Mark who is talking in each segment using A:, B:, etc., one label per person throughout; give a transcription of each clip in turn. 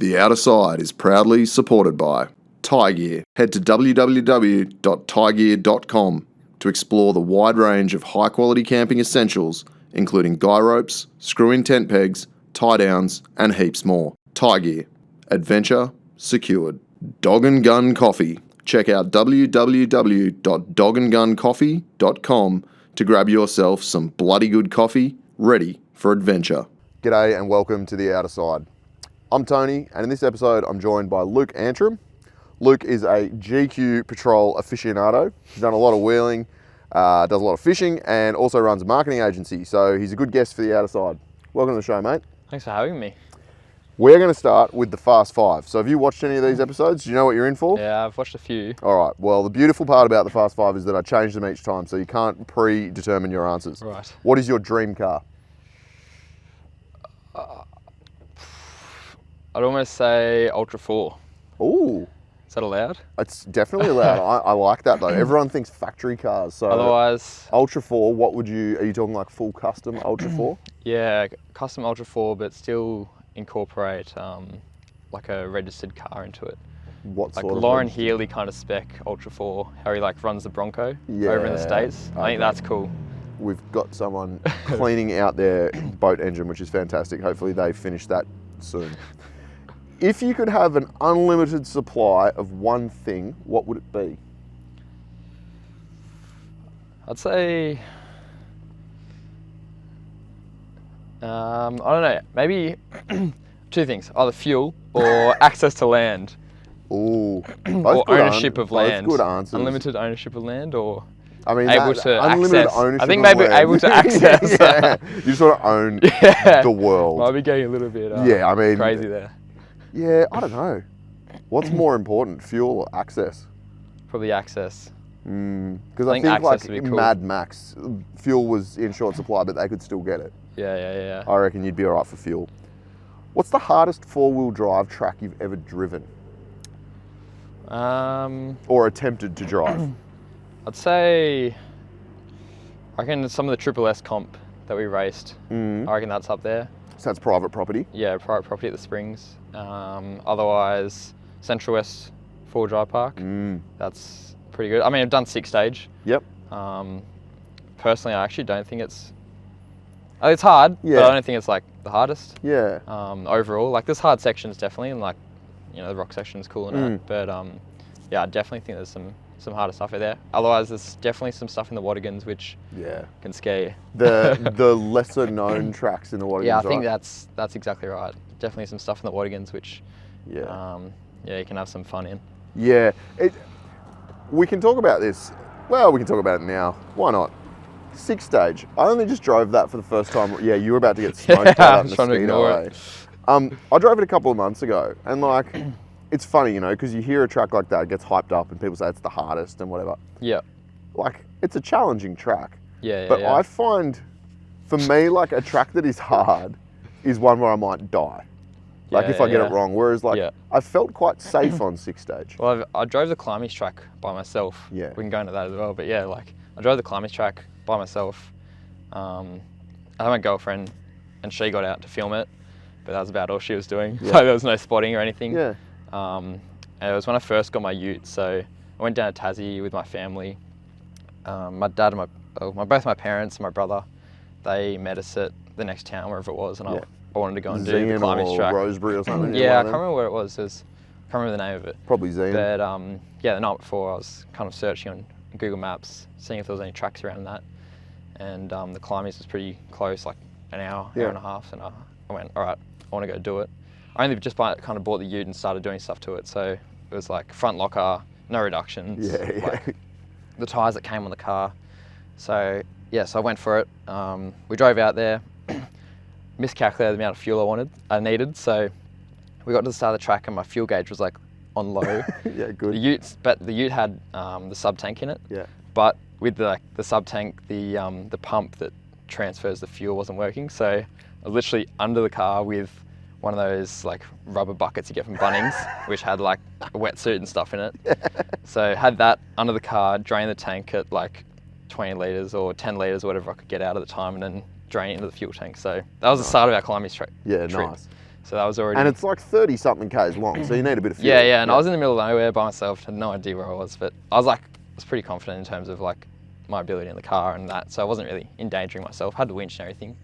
A: The Outer Side is proudly supported by Tie Gear. Head to www.tiegear.com to explore the wide range of high-quality camping essentials, including guy ropes, screw-in tent pegs, tie-downs, and heaps more. Tie Gear. Adventure secured. Dog and Gun Coffee. Check out www.dogandguncoffee.com to grab yourself some bloody good coffee ready for adventure. G'day and welcome to The Outer Side. I'm Tony, and in this episode I'm joined by Luke Antrim. Luke is a GQ patrol aficionado. He's done a lot of wheeling, does a lot of fishing, and also runs a marketing agency, so he's a good guest for The Outer Side. Welcome to the show, mate.
B: Thanks for having me.
A: We're going to start with the Fast Five. So have you watched any of these episodes? Do you know what you're in for?
B: Yeah, I've watched a few.
A: All right. Well, the beautiful part about the Fast Five is that I change them each time, so you can't predetermine your answers.
B: Right.
A: What is your dream car?
B: I'd almost say Ultra 4.
A: Ooh.
B: Is that allowed?
A: It's definitely allowed. I like that though. Everyone thinks factory cars. So
B: Otherwise...
A: Ultra 4, what would you... Are you talking like full custom Ultra 4?
B: Yeah, custom Ultra 4, but still incorporate like a registered car into it.
A: What
B: like
A: sort of
B: Lauren
A: registered?
B: Healy kind of spec Ultra 4, how he like runs the Bronco
A: Yeah,
B: over in the States. I think that's cool.
A: We've got someone cleaning out their boat engine, which is fantastic. Hopefully they finish that soon. If you could have an unlimited supply of one thing, what would it be?
B: I'd say... I don't know, maybe two things, either fuel or access to land.
A: Ooh,
B: Or ownership of land.
A: Both good answers.
B: Unlimited ownership of land, or
A: I mean,
B: able to
A: unlimited
B: access.
A: ownership
B: I think
A: of
B: maybe
A: land.
B: able to access.
A: Yeah, you sort of own the world.
B: Might be getting a little bit
A: Yeah, I mean,
B: crazy there.
A: Yeah, I don't know. What's more important, fuel or access?
B: Probably access.
A: Because I think
B: access
A: like
B: would be cool.
A: Mad Max, fuel was in short supply, but they could still get it.
B: Yeah.
A: I reckon you'd be all right for fuel. What's the hardest four-wheel drive track you've ever driven? Or attempted to drive?
B: I'd say, I reckon some of the Triple S comp that we raced, I reckon that's up there.
A: So that's private property?
B: Yeah, private property at the Springs. Otherwise, Central West 4 Drive Park. That's pretty good. I mean, I've done 6-stage.
A: Yep.
B: Personally, I actually don't think it's hard,
A: Yeah.
B: but I don't think it's like the hardest.
A: Yeah.
B: Overall, like there's hard sections definitely, and like, you know, the rock section's cool and that. But yeah, I definitely think there's some harder stuff in there. Otherwise, there's definitely some stuff in the Watergans which can scare you.
A: The lesser known tracks in the Watergans.
B: Yeah, I think
A: right?
B: that's exactly right. Definitely some stuff in the Watergans which you can have some fun in.
A: Yeah. We can talk about this. Well, we can talk about it now. Why not? 6-stage. I only just drove that for the first time. Yeah, you were about to get smoked out in the speedway. I drove it a couple of months ago, and like, it's funny, you know, because you hear a track like that, it gets hyped up, and people say it's the hardest and whatever.
B: Yeah.
A: Like, it's a challenging track.
B: Yeah.
A: But I find, for me, like a track that is hard is one where I might die. Like if I get it wrong. Whereas like, I felt quite safe on 6-stage.
B: Well, I drove the Climbys track by myself.
A: Yeah.
B: We can go into that as well, but yeah, like I drove the Climbys track by myself. I had my girlfriend and she got out to film it, but that was about all she was doing.
A: Yeah.
B: Like there was no spotting or anything.
A: Yeah.
B: And it was when I first got my ute, so I went down to Tassie with my family. My dad and both my parents and my brother, they met us at the next town, wherever it was, and I wanted to go and do the Climbys track.
A: Rosebery or something?
B: Yeah, I can't remember where it was. I can't remember the name of it.
A: Probably Zian.
B: But yeah, the night before I was kind of searching on Google Maps, seeing if there was any tracks around that. And the Climbys was pretty close, like an hour and a half. And I went, all right, I want to go do it. I only just kind of bought the ute and started doing stuff to it. So it was like front locker, no reductions. Like the tyres that came on the car. So yeah, so I went for it. We drove out there. Miscalculated the amount of fuel I needed, so we got to the start of the track and my fuel gauge was like on low.
A: Yeah, good.
B: The ute had the sub tank in it.
A: Yeah.
B: But with the sub tank, the pump that transfers the fuel wasn't working, so I was literally under the car with one of those like rubber buckets you get from Bunnings, which had like a wetsuit and stuff in it. So had that under the car, drained the tank at like 20 litres or 10 litres, whatever I could get out at the time, and then drain it into the fuel tank. So that was the start of our climbing trip.
A: Yeah, nice.
B: So that was already...
A: And it's like 30 something Ks long, so you need a bit of fuel.
B: Yeah, and I was in the middle of nowhere by myself, had no idea where I was, but I was pretty confident in terms of like my ability in the car and that, so I wasn't really endangering myself, had the winch and everything.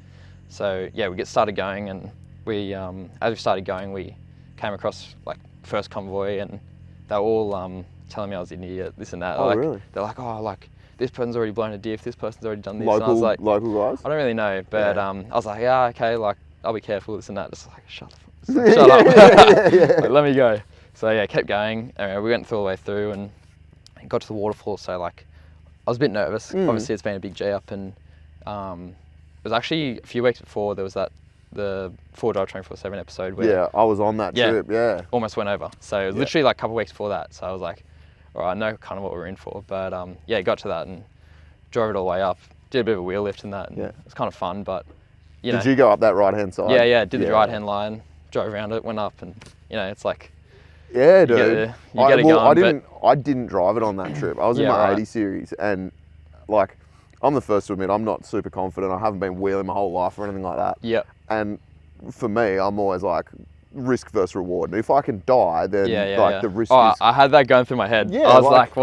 B: So yeah, we get started going, and we, as we started going, we came across like first convoy, and they were all telling me I was an idiot, this and that.
A: Oh, really?
B: They're like, oh, like, this person's already blown a diff, this person's already done this.
A: Local,
B: and I was like,
A: local guys?
B: I don't really know, but I was like, yeah, okay, like, I'll be careful, this and that. Just like, shut up. Like, let me go. So yeah, kept going. We went all the way through and got to the waterfall. So like, I was a bit nervous. Obviously, it's been a big G up, and it was actually a few weeks before there was the 4-Drive 24/7 episode where
A: I was on that trip. Yeah,
B: almost went over. So it was literally like a couple of weeks before that. So I was like, all right, I know kind of what we're in for. But yeah, got to that and drove it all the way up. Did a bit of a wheel lift and that. And it was kind of fun, but you know.
A: Did you go up that right-hand side?
B: Yeah, did the right-hand line, drove around it, went up, and you know, it's like.
A: Yeah, dude.
B: You get it going.
A: I didn't drive it on that trip. I was in my 80 series, and like, I'm the first to admit I'm not super confident. I haven't been wheeling my whole life or anything like that.
B: Yeah.
A: And for me, I'm always like risk versus reward. And if I can die, then the risk is...
B: I had that going through my head.
A: Yeah,
B: I was like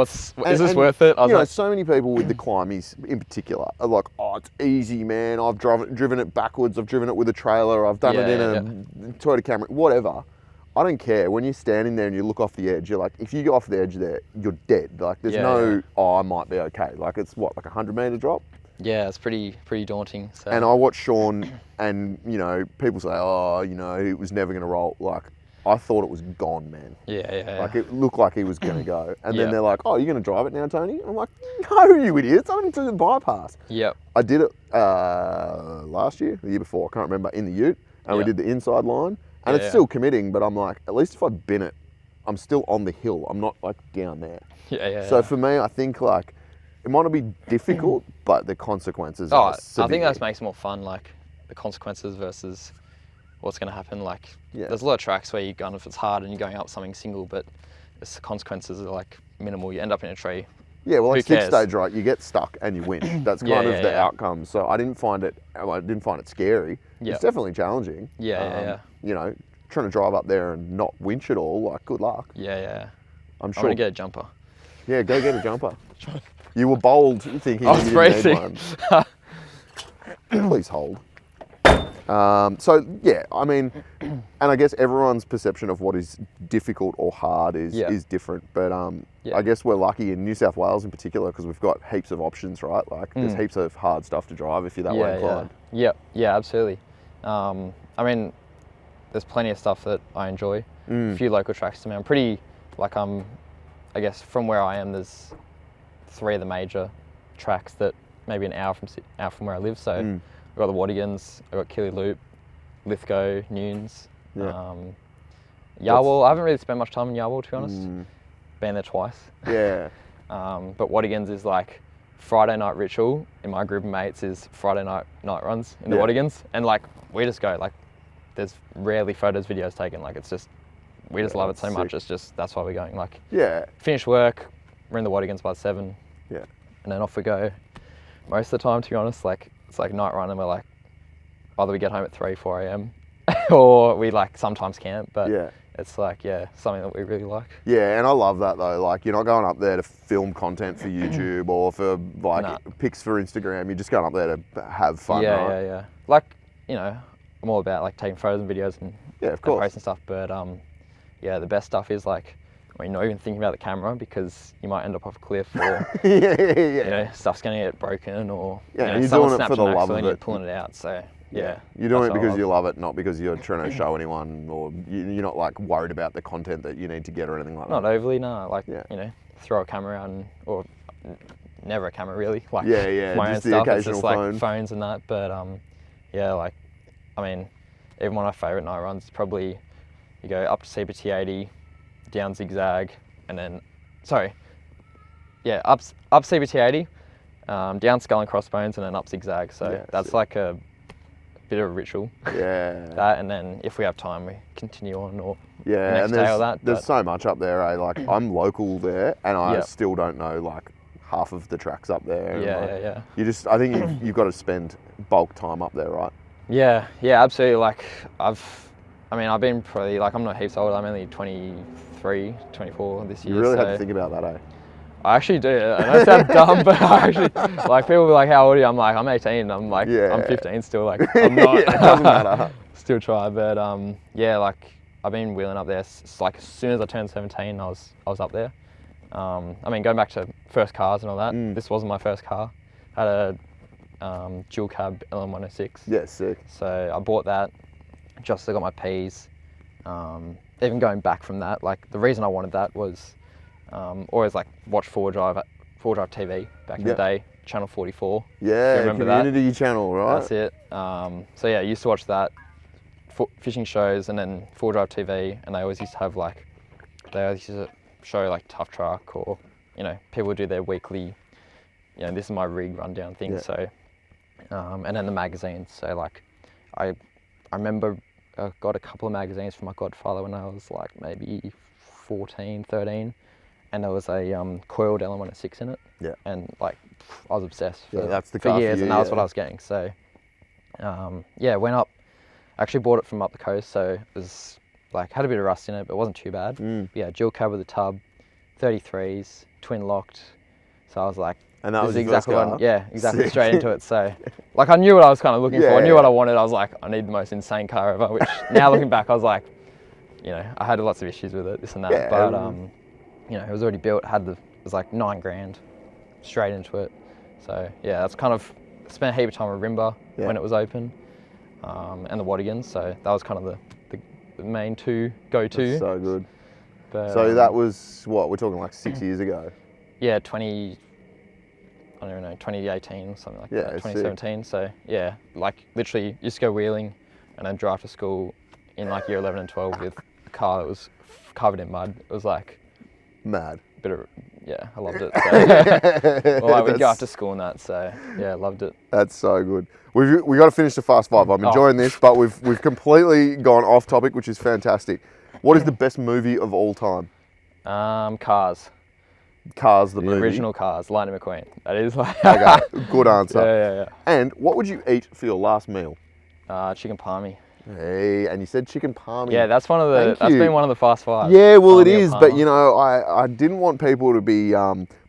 B: is this worth it? I was
A: like, so many people with the climbs in particular are like, oh, it's easy, man. I've driven it backwards. I've driven it with a trailer. I've done it in a Toyota Camry, whatever. I don't care. When you're standing there and you look off the edge, you're like, if you go off the edge there, you're dead. Like, there's oh, I might be okay. Like, it's what, like a 100-meter drop?
B: Yeah, it's pretty daunting. So.
A: And I watched Sean, and, you know, people say, oh, you know, it was never going to roll. Like, I thought it was gone, man.
B: Yeah.
A: Like, it looked like he was going to go. And then they're like, oh, you're going to drive it now, Tony? I'm like, no, you idiots. I'm going to do the bypass.
B: Yep.
A: I did it last year, the year before, I can't remember, in the ute. And we did the inside line. And it's still committing, but I'm like, at least if I bin it, I'm still on the hill. I'm not like down there. So for me, I think like, it might not be difficult, but the consequences are severe.
B: I think that makes it more fun, like the consequences versus what's going to happen. Like, there's a lot of tracks where you go, if it's hard and you're going up something single, but the consequences are like minimal. You end up in a tree.
A: Yeah, well, like 6-stage, right? You get stuck and you win. That's kind of the outcome. So I didn't find it scary. It's definitely challenging. You know, trying to drive up there and not winch at all, like, good luck. I'm sure.
B: I'm going to get a jumper.
A: Yeah, go get a jumper. You were bold thinking you didn't need one. Please hold. So, yeah, I mean, and I guess everyone's perception of what is difficult or hard is different. But I guess we're lucky in New South Wales in particular because we've got heaps of options, right? Like, there's heaps of hard stuff to drive if you're that way inclined.
B: Yeah, absolutely. I mean, there's plenty of stuff that I enjoy. A few local tracks to me. I'm pretty, like, I guess from where I am, there's 3 of the major tracks that maybe an hour from where I live. So I've got the Wadigans, I've got Killy Loop, Lithgow, Nunes, Yarwell. I haven't really spent much time in Yarwell, to be honest. Been there twice.
A: Yeah.
B: But Wadigans is like Friday night ritual in my group of mates is Friday night runs in the Wadigans. And like, we just go, like, there's rarely photos, videos taken. Like, it's just, we just love it so much. It's just, that's why we're going. Like, finish work, we're in the Wadigans by 7. And then off we go. Most of the time, to be honest, like, it's like night run and we're like, either we get home at 3, 4 a.m. or we like sometimes camp, but it's like, something that we really like. Yeah,
A: and I love that though. Like, you're not going up there to film content for YouTube or for like pics for Instagram. You're just going up there to have fun, right?
B: Yeah. Like, you know, I'm all about like taking photos and videos and
A: of course,
B: posting stuff, but the best stuff is like, when you're not even thinking about the camera because you might end up off a cliff or you know, stuff's going to get broken or you know,
A: you're doing it for the love of it.
B: You're pulling it out, so you're
A: doing it because you love it, not because you're trying to show anyone or you're not like worried about the content that you need to get or anything like that.
B: Not overly, no. Like, you know, throw a camera out or never a camera really. Like, my
A: just
B: own
A: the
B: stuff, it's just
A: phone.
B: like phones and that, but like, I mean, even one of my favourite night runs is probably you go up to CBT 80, down zigzag, and then, up CBT 80, down skull and crossbones, and then up zigzag. So that's like a bit of a ritual. That, and then if we have time, we continue on or the next day or that.
A: There's so much up there, eh? Like, I'm local there, and I still don't know like half of the tracks up there. You just, I think you've got to spend bulk time up there, right?
B: Yeah, absolutely. Like, I I mean, I've been probably, like, I'm not heaps old. I'm only 23, 24 this year.
A: You really
B: so
A: had to think about that, eh?
B: I actually do. I know it sounds dumb, but I actually, like, people be like, how old are you? I'm like, I'm 18. I'm like, I'm 15 still. Like, I'm not.
A: It doesn't matter.
B: Still try, but yeah, like, I've been wheeling up there. Like, as soon as I turned 17, I was up there. I mean, going back to first cars and all that, this wasn't my first car. I had a dual cab LM106.
A: Yeah, sick.
B: So I bought that, just got my Ps. Even going back from that, like, the reason I wanted that was always like watch four-wheel drive TV back in the day, Channel 44.
A: Yeah,
B: remember
A: community
B: that?
A: channel, right?
B: That's it. So yeah, I used to watch that, fishing shows, and then four-wheel drive TV, and they always used to have like, they always used to show like Tough Truck, or, you know, people would do their weekly, you know, this is my rig rundown thing. So, and then the magazines. So like, I remember I got a couple of magazines from my godfather when I was like maybe 14, 13. And there was a coiled LM106 in it. Yeah. And like, I was obsessed for,
A: that's the car
B: for years,
A: for you,
B: and that was what I was getting. So, yeah, went up. Actually bought it from up the coast, so it was like, had a bit of rust in it, but it wasn't too bad. Yeah, dual cab with a tub, 33s, twin locked. So I was like,
A: and that was
B: exactly
A: what,
B: yeah, exactly, straight into it. So, like, I knew what I was kind of looking for. I knew what I wanted. I was like, I need the most insane car ever. Which now looking back, I was like, you know, I had lots of issues with it, this and that. But you know, it was already built. It was like $9,000, straight into it. So yeah, that's kind of, spent a heap of time with Rimba when it was open, and the Wattigans. So that was kind of the main two go-to.
A: That's so good.
B: But,
A: so that was what we're talking, like 6 years ago.
B: Yeah, 2018 or something like that. 2017. Sick. So yeah, like, literally used to go wheeling and then drive to school in like year 11 and 12 with a car that was covered in mud. It was like
A: mad.
B: Yeah, I loved it. So. Well, like, we'd go after school and that, so yeah, loved it.
A: That's so good. We got to finish the Fast Five. I'm enjoying this, but we've completely gone off topic, which is fantastic. What is the best movie of all time?
B: Cars.
A: Cars, the movie.
B: Original Cars, Lightning McQueen. That is like.
A: Okay, good answer.
B: Yeah.
A: And what would you eat for your last meal?
B: Chicken palmy.
A: Hey, and you said chicken palmy.
B: Yeah, that's been one of the Fast Fives.
A: Yeah, well, it is, but you know, I didn't want people to be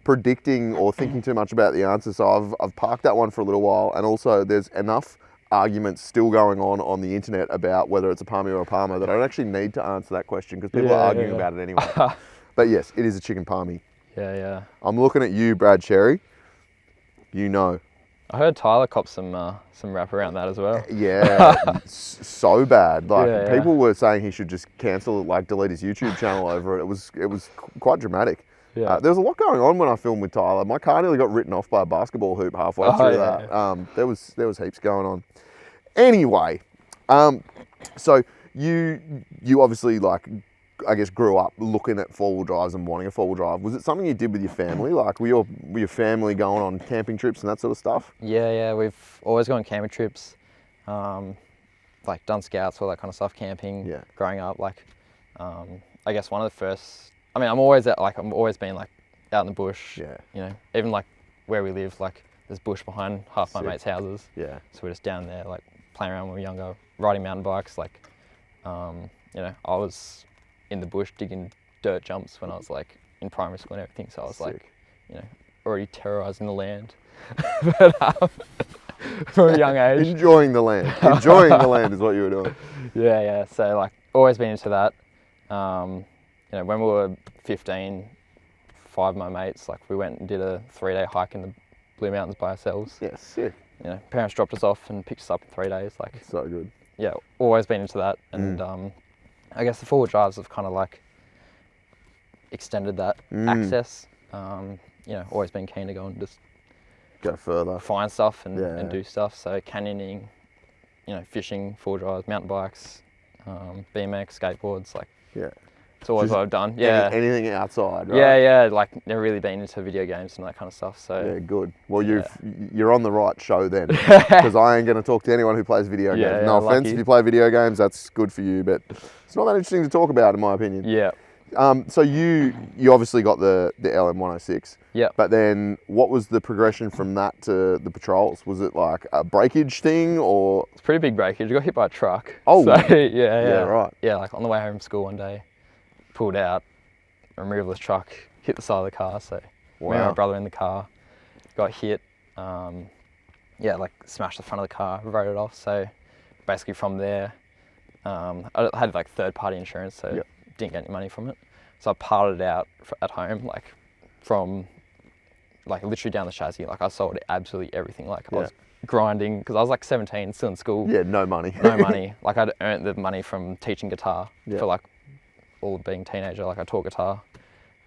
A: predicting or thinking too much about the answer, so I've parked that one for a little while. And also, there's enough arguments still going on the internet about whether it's a palmy or a palmer that I don't actually need to answer that question, because people are arguing about it anyway. But yes, it is a chicken palmy.
B: Yeah.
A: I'm looking at you, Brad Cherry. You know.
B: I heard Tyler copped some rap around that as well.
A: Yeah, so bad. Like, people were saying he should just cancel it, like delete his YouTube channel over it. It was quite dramatic. Yeah. There was a lot going on when I filmed with Tyler. My car nearly got written off by a basketball hoop halfway through that. There was heaps going on. Anyway, so you obviously, like, I guess, grew up looking at four-wheel drives and wanting a four-wheel drive. Was it something you did with your family? Like, were your family going on camping trips and that sort of stuff? Yeah,
B: we've always gone camping trips, like done scouts, all that kind of stuff, camping, growing up. Like, I guess one of the first, I mean, I've always been like out in the bush, you know, even like where we live, like there's bush behind half my mates' houses. Yeah. So we're just down there, like, playing around when we were younger, riding mountain bikes, like, you know, I was in the bush digging dirt jumps when I was like in primary school and everything, so I was like, you know, already terrorising the land. But, from a young age.
A: Enjoying the land. Enjoying the land is what you were doing.
B: Yeah. So, like, always been into that. You know, when we were 15, 5 of my mates, like, we went and did a 3-day hike in the Blue Mountains by ourselves.
A: Yeah, sick.
B: You know, parents dropped us off and picked us up in 3 days. Like,
A: so good.
B: Yeah, always been into that. And I guess the four-wheel drives have kind of like extended that access. You know, always been keen to go and just
A: go further,
B: find stuff and do stuff. So canyoning, you know, fishing, four-wheel drives, mountain bikes, BMX, skateboards, like, it's always what I've done. Yeah.
A: Anything outside, right?
B: Yeah. Like, never really been into video games and that kind of stuff. So
A: yeah, good. Well, you're on the right show then, because I ain't going to talk to anyone who plays video games. No offense if you play video games, that's good for you, but it's not that interesting to talk about, in my opinion.
B: Yeah.
A: So you obviously got the LM106.
B: Yeah.
A: But then what was the progression from that to the patrols? Was it like a breakage thing or?
B: It's a pretty big breakage. I got hit by a truck.
A: Oh.
B: So, yeah,
A: right.
B: Yeah, like on the way home from school one day, pulled out, removed the truck, hit the side of the car. So me and my brother in the car, got hit. Like smashed the front of the car, wrote it off. So basically from there, I had like third-party insurance, so didn't get any money from it. So I parted it out at home, like from like literally down the chassis. Like I sold absolutely everything. Like I was grinding because I was like 17, still in school.
A: Yeah, no money.
B: No money. Like I'd earned the money from teaching guitar for like all being a teenager. Like I taught guitar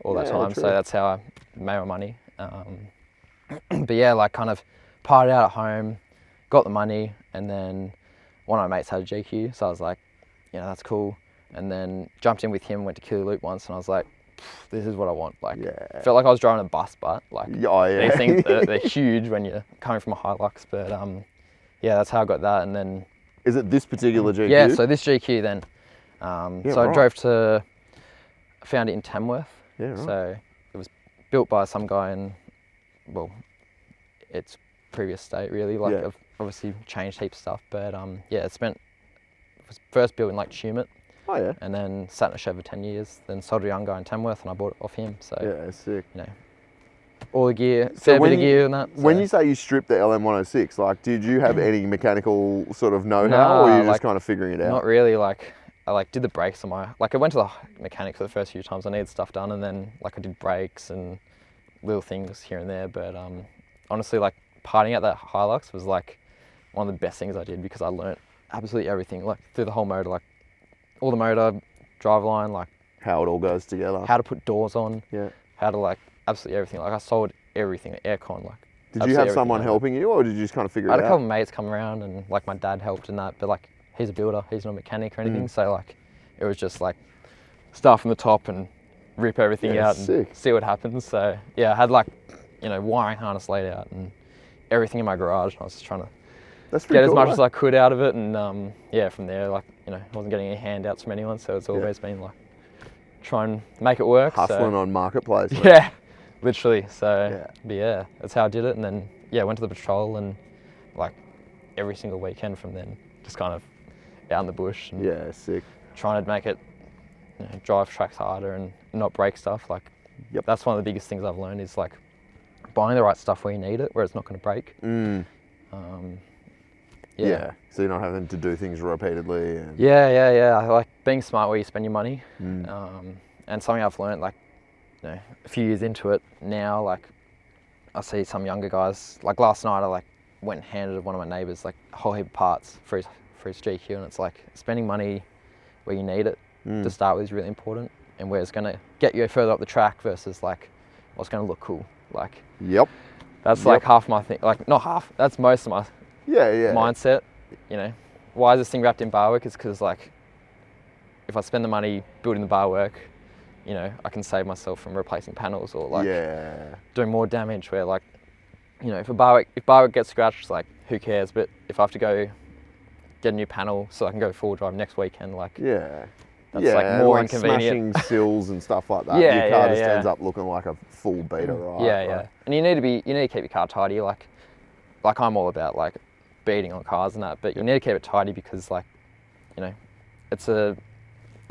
B: all that time, so that's how I made my money. But yeah, like kind of partied out at home, got the money, and then one of my mates had a GQ, so I was like, that's cool. And then jumped in with him, went to Kill Loop once, and I was like, this is what I want. Like, felt like I was driving a bus, but like, these things, they're huge when you're coming from a Hilux. But that's how I got that. And then,
A: is it this particular GQ?
B: Yeah, so this GQ then. I drove to, I found it in Tamworth.
A: Yeah, right.
B: So it was built by some guy in, its previous state really. Like, I've obviously changed heaps of stuff, but it was first built in like Tumut.
A: Oh yeah.
B: And then sat in a shed for 10 years, then sold to a young guy in Tamworth and I bought it off him. So
A: yeah, sick.
B: All the gear, fair bit of gear and that.
A: When you say you stripped the LM106, like did you have any mechanical sort of know-how or were you just kind of figuring it out?
B: Not really. Like I did the brakes on my, I went to the mechanic for the first few times. I needed stuff done, and then I did brakes and little things here and there. But honestly, parting at that Hilux was one of the best things I did, because I learnt absolutely everything, through the whole motor, all the motor, driveline,
A: how it all goes together,
B: how to put doors on, how to absolutely everything. I sold everything, the aircon,
A: Did you have someone helping you, or did you just kind of figure it out?
B: I had a couple of mates come around, and my dad helped in that, but he's a builder, he's not a mechanic or anything, so it was just start from the top and rip everything out and see what happens. So yeah, I had wiring harness laid out and everything in my garage, and I was just trying to get as much as I could out of it, and from there, I wasn't getting any handouts from anyone, so it's always been try and make it work.
A: Hustling on marketplace.
B: Yeah, literally. So but that's how I did it, and then went to the patrol, and every single weekend from then, just kind of out in the bush. And
A: sick.
B: Trying to make it, drive tracks harder and not break stuff. That's one of the biggest things I've learned is buying the right stuff where you need it, where it's not going to break.
A: So you're not having to do things repeatedly. And...
B: I like being smart where you spend your money. And something I've learned, a few years into it now, I see some younger guys. Last night, I went and handed one of my neighbours a whole heap of parts for his GQ, and it's spending money where you need it to start with is really important, and where it's going to get you further up the track versus what's going to look cool. That's half my thing. Not half. That's most of my mindset. Why is this thing wrapped in bar work? Is because if I spend the money building the bar work, I can save myself from replacing panels or doing more damage. Where if bar work gets scratched, who cares? But if I have to go get a new panel so I can go full drive next weekend, that's more inconvenient.
A: Smashing sills and stuff like that. Your car just ends up looking like a full beta, right?
B: And you need to keep your car tidy. I'm all about beating on cars and that, but you need to keep it tidy because it's the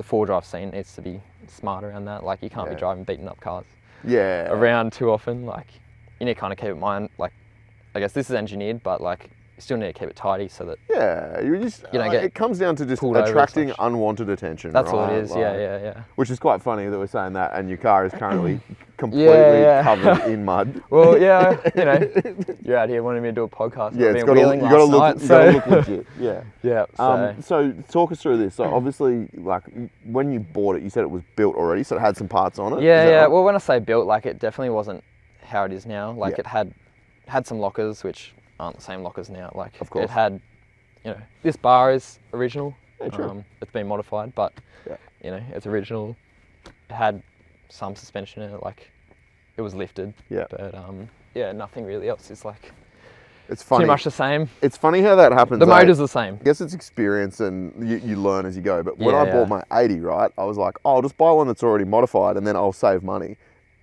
B: four drive scene needs to be smart around that. You can't be driving beaten up cars around too often. You need to kind of keep it in mind. I guess this is engineered, but you still need to keep it tidy so that
A: you just
B: don't get
A: it comes down to just attracting unwanted attention.
B: That's all it is. Yeah.
A: Which is quite funny that we're saying that, and your car is currently completely covered in mud.
B: Well, you're out here wanting me to do a podcast.
A: Yeah, you got to look legit. So talk us through this. So obviously, when you bought it, you said it was built already, so it had some parts on it.
B: Right? Well, when I say built, it definitely wasn't how it is now. It had some lockers which aren't the same lockers now.
A: Of course.
B: It had, this bar is original.
A: Yeah, true.
B: It's been modified, but it's original. It had some suspension in it, it was lifted.
A: Yeah.
B: But nothing really else is
A: It's funny.
B: Too much the same.
A: It's funny how that happens.
B: The motor's the same.
A: I guess it's experience and you learn as you go. But when
B: Yeah,
A: I bought my 80, right, I was like, oh, I'll just buy one that's already modified and then I'll save money.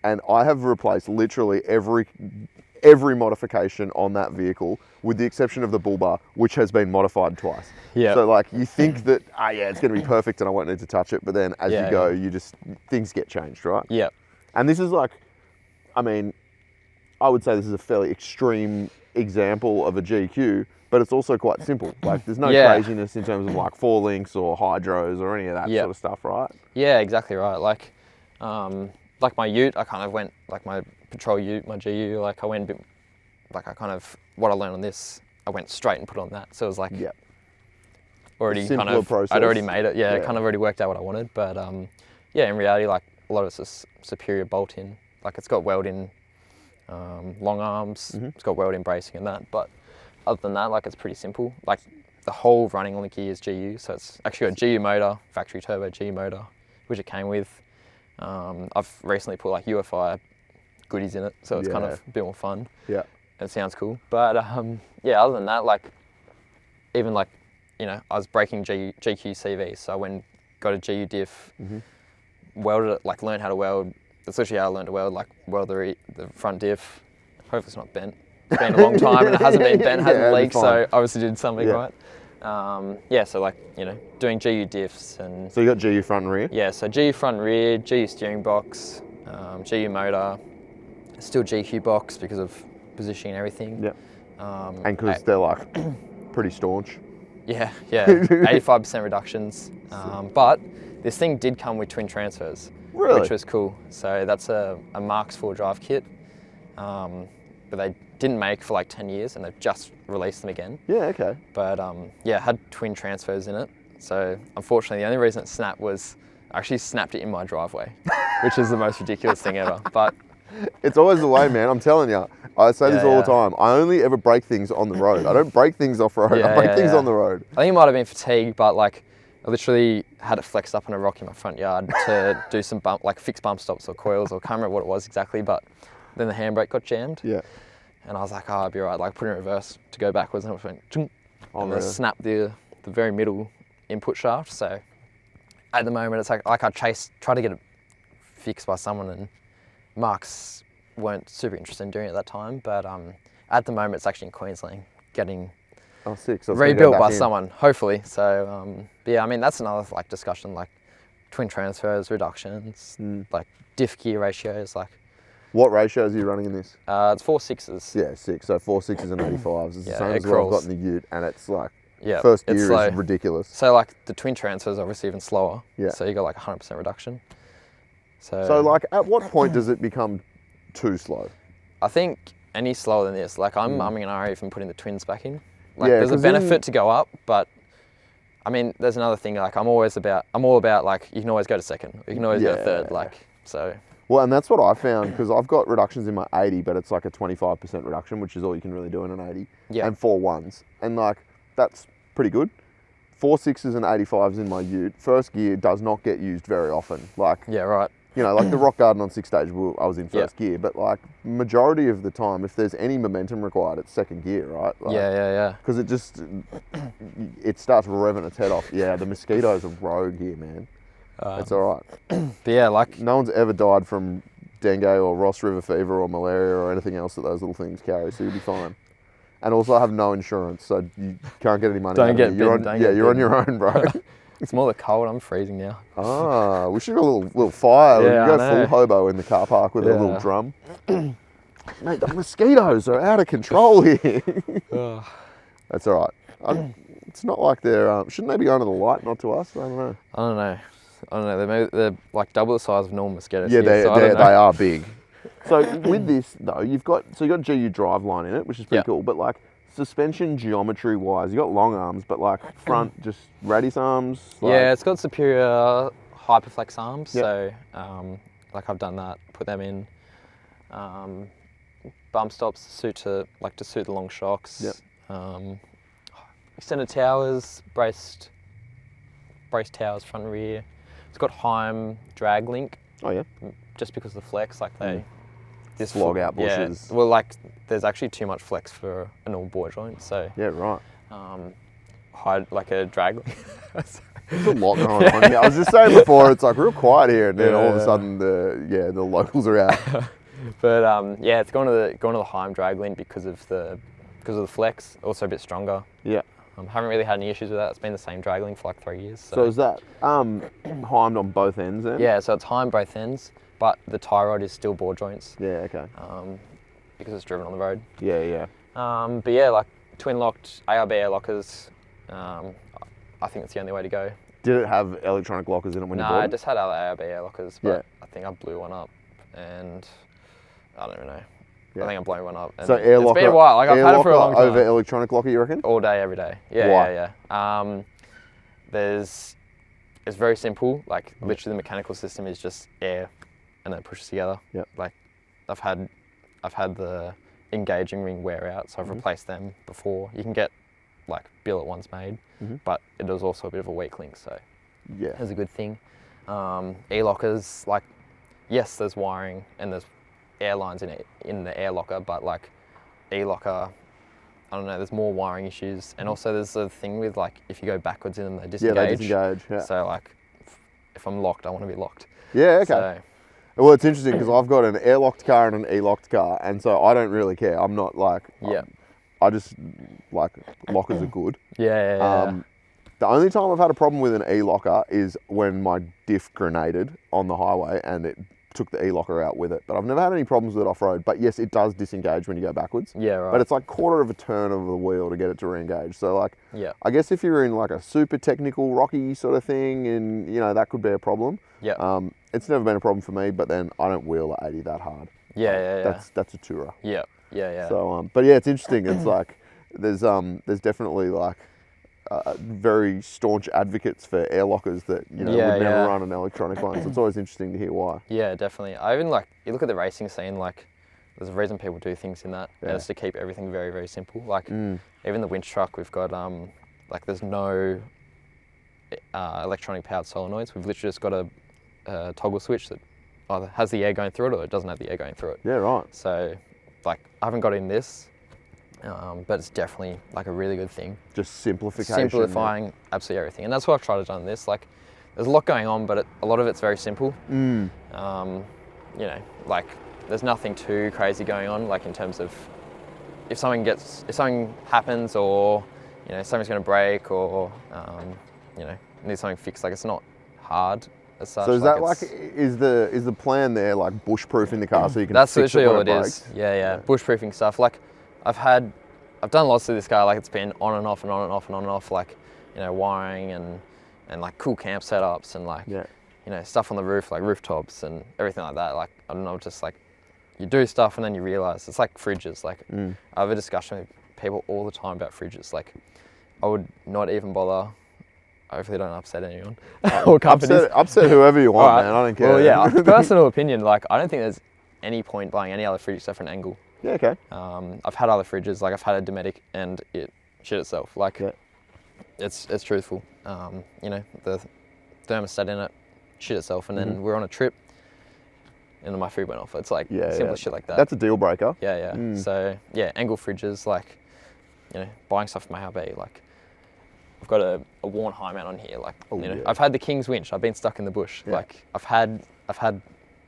A: And I have replaced literally every modification on that vehicle, with the exception of the bull bar, which has been modified twice.
B: Yeah.
A: So like you think that, yeah, it's going to be perfect and I won't need to touch it. But then as you go, things get changed, right?
B: Yeah.
A: And this is like, I mean, I would say this is a fairly extreme example of a GQ, but it's also quite simple. Like there's no craziness in terms of like 4 links or hydros or any of that sort of stuff, right?
B: Yeah, exactly right. Like my ute, I kind of went, like my patrol ute, my GU, like I went a bit, like I kind of, what I learned on this, I went straight and put on that. So it was like already kind of,
A: process.
B: I'd already made it. Yeah, kind of already worked out what I wanted. But yeah, in reality, like a lot of it's just superior bolt in. Like it's got weld-in long arms, it's got weld-in bracing and that. But other than that, like it's pretty simple. Like the whole running on the gear is GU. So it's actually got GU motor, factory turbo GU motor, which it came with. I've recently put like UFI goodies in it, so it's kind of a bit more fun. Yeah. It sounds cool. But yeah, other than that, like even like, you know, I was breaking GQ CV, so I went, got a GU diff, welded it, like learned how to weld. That's literally how I learned to weld, like weld the front diff. Hopefully it's not bent. It's been a long time and it hasn't been bent, hasn't leaked, so obviously did something right. Yeah, so like, you know, doing GU diffs and...
A: So you got GU front and rear?
B: Yeah, so GU front and rear, GU steering box, GU motor, still GQ box because of positioning and everything.
A: Yeah. And because they're like pretty staunch.
B: Yeah, 85% reductions. But this thing did come with twin transfers, which was cool. So that's a Marks 4 drive kit, but they didn't make for like 10 years and they've just released them again.
A: Yeah, okay.
B: But yeah, it had twin transfers in it. So unfortunately, the only reason it snapped was I actually snapped it in my driveway, which is the most ridiculous thing ever. But
A: it's always the way, man. I'm telling you. I say this all the time. I only ever break things on the road. I don't break things off-road. I break things on the road.
B: I think it might have been fatigue, but like I literally had it flexed up on a rock in my front yard to do some fix bump stops or coils, or I can't remember what it was exactly, but then the handbrake got jammed. Yeah. And I was like, oh, I'll be all right. Like put it in reverse to go backwards, and it went, and then snapped the very middle input shaft. So at the moment, it's like I tried to get it fixed by someone, and Marks weren't super interested in doing it at that time. But at the moment, it's actually in Queensland getting rebuilt by someone, hopefully. So yeah, I mean that's another like discussion, like twin transfers, reductions, like diff gear ratios, like.
A: What ratios are you running in this?
B: It's 4 6s.
A: Yeah, 6. So 4 6s and 85s. It's the same as what I've got in the ute, and it's like
B: first
A: gear is ridiculous.
B: So like the twin transfers are obviously even slower. Yeah. So you got like 100% reduction.
A: So like at what point does it become too slow?
B: I think any slower than this. Like I'm umming and ahhing from putting the twins back in. Like there's a benefit to go up, but I mean there's another thing. Like I'm all about like you can always go to second, you can always go to third. Like so.
A: Well, and that's what I found, because I've got reductions in my 80, but it's like a 25% reduction, which is all you can really do in an 80. Yeah. And 4 1s. And like, that's pretty good. 4 6s and 85s in my ute. First gear does not get used very often. Like,
B: yeah, right.
A: You know, like the Rock Garden on 6 stage, I was in first gear, but like majority of the time, if there's any momentum required, it's second gear, right? Like,
B: yeah.
A: Because it starts revving its head off. Yeah, the mosquitoes are rogue here, man. It's all right.
B: But yeah, like...
A: No one's ever died from dengue or Ross River fever or malaria or anything else that those little things carry, so you'll be fine. And also I have no insurance, so you can't get any money out of me. You're on your own, bro.
B: It's more the cold, I'm freezing now.
A: Ah, we should have a little fire.
B: Yeah,
A: we go full hobo in the car park with a little drum. Mate, the mosquitoes are out of control here. That's all right. It's not like they're... shouldn't they be going to the light, not to us? I don't know. They're like double the size of normal mosquitoes. Yeah,
B: they
A: are big. So with this though, you've got GU drive line in it, which is pretty cool. But like suspension geometry wise, you got long arms, but like front just radius arms. Like...
B: Yeah, it's got superior hyperflex arms. Yep. So like I've done that, put them in. Bump stops to suit the long shocks. Yep. Extended towers, braced towers front and rear. It's got Heim drag link.
A: Oh yeah.
B: Just because of the flex, like they
A: slog out bushes.
B: Yeah, well, like there's actually too much flex for a normal bore joint, so
A: yeah, right.
B: hide like a drag.
A: There's a lot going on here. I was just saying before, it's like real quiet here, and then all of a sudden the locals are out.
B: But yeah, it's gone to the Heim drag link because of the flex. Also a bit stronger.
A: Yeah.
B: Haven't really had any issues with that. It's been the same drag link for like 3 years.
A: So is that Heimed on both ends then?
B: Yeah, so it's Heim both ends, but the tie rod is still bore joints.
A: Yeah, okay.
B: Because it's driven on the road.
A: Yeah, yeah.
B: But yeah, like twin locked ARB air lockers. I think it's the only way to go.
A: Did it have electronic lockers in it when you bought it?
B: No, I just had other ARB air lockers, but I think I blew one up, and I don't even know. Yeah. I think I blew one up. And
A: so air locker,
B: it's been a while. Like I've had it for a long time.
A: Over electronic locker, you reckon?
B: All day, every day. Yeah, yeah. It's very simple. Like literally, the mechanical system is just air, and then it pushes together.
A: Yep.
B: Like I've had the engaging ring wear out, so I've replaced them before. You can get like billet ones made, but it was also a bit of a weak link, so
A: yeah,
B: it's a good thing. E-lockers, like yes, there's wiring and there's air lines in the air locker, but like E-locker, I don't know, there's more wiring issues, and also there's a thing with like if you go backwards in them, they disengage.
A: Yeah, they disengage. Yeah.
B: So like if I'm locked, I want to be locked.
A: Yeah, okay.
B: So,
A: well, it's interesting because I've got an air-locked car and an E-locked car, and so I don't really care. I'm not like, I just like lockers are good.
B: Yeah.
A: The only time I've had a problem with an E-locker is when my diff grenaded on the highway and it took the E-locker out with it. But I've never had any problems with it off-road. But yes, it does disengage when you go backwards.
B: Yeah, right.
A: But it's like quarter of a turn of the wheel to get it to re-engage. So like,
B: yeah.
A: I guess if you're in like a super technical rocky sort of thing, and you know that could be a problem.
B: Yeah.
A: It's never been a problem for me, but then I don't wheel at 80 that hard.
B: Yeah.
A: That's a tourer.
B: Yeah.
A: So, but yeah, it's interesting. It's like there's definitely like very staunch advocates for air lockers that would never run an electronic one. So it's always interesting to hear why.
B: Yeah, definitely. I even like you look at the racing scene. Like, there's a reason people do things in that, and it's to keep everything very, very simple. Like, even the winch truck, we've got like there's no electronic powered solenoids. We've literally just got a toggle switch that either has the air going through it or it doesn't have the air going through it.
A: Yeah, right.
B: So, like, I haven't got in this, but it's definitely like a really good thing.
A: Just simplification.
B: Simplifying absolutely everything. And that's what I've tried to do in this. Like, there's a lot going on, but a lot of it's very simple. Like, there's nothing too crazy going on, like in terms of if something happens or, something's going to break or, needs something fixed. Like, it's not hard as such.
A: So is that like is the plan there like bush-proofing the car so you can
B: that's
A: fix
B: literally
A: it
B: all
A: when
B: it
A: it
B: is.
A: breaks?
B: Yeah. Bush-proofing stuff. Like, I've done lots of this car. Like, it's been on and off and on and off and on and off. Like, wiring and like cool camp setups and like stuff on the roof, like rooftops and everything like that. Like, I don't know, just like you do stuff and then you realise it's like fridges. Like, I have a discussion with people all the time about fridges. Like, I would not even bother. Hopefully, don't upset anyone or companies.
A: Upset whoever you want, man. I don't care.
B: Well, yeah, personal opinion. Like, I don't think there's any point buying any other fridge except for an angle.
A: Yeah, okay.
B: I've had other fridges. Like, I've had a Dometic and it shit itself. Like, it's truthful. The thermostat in it shit itself, and then we're on a trip, and my food went off. It's like simple shit like that.
A: That's a deal breaker.
B: Yeah. So angle fridges, like, buying stuff from ARB, like. I've got a worn high mount on here, like I've had the King's winch. I've been stuck in the bush. Like I've had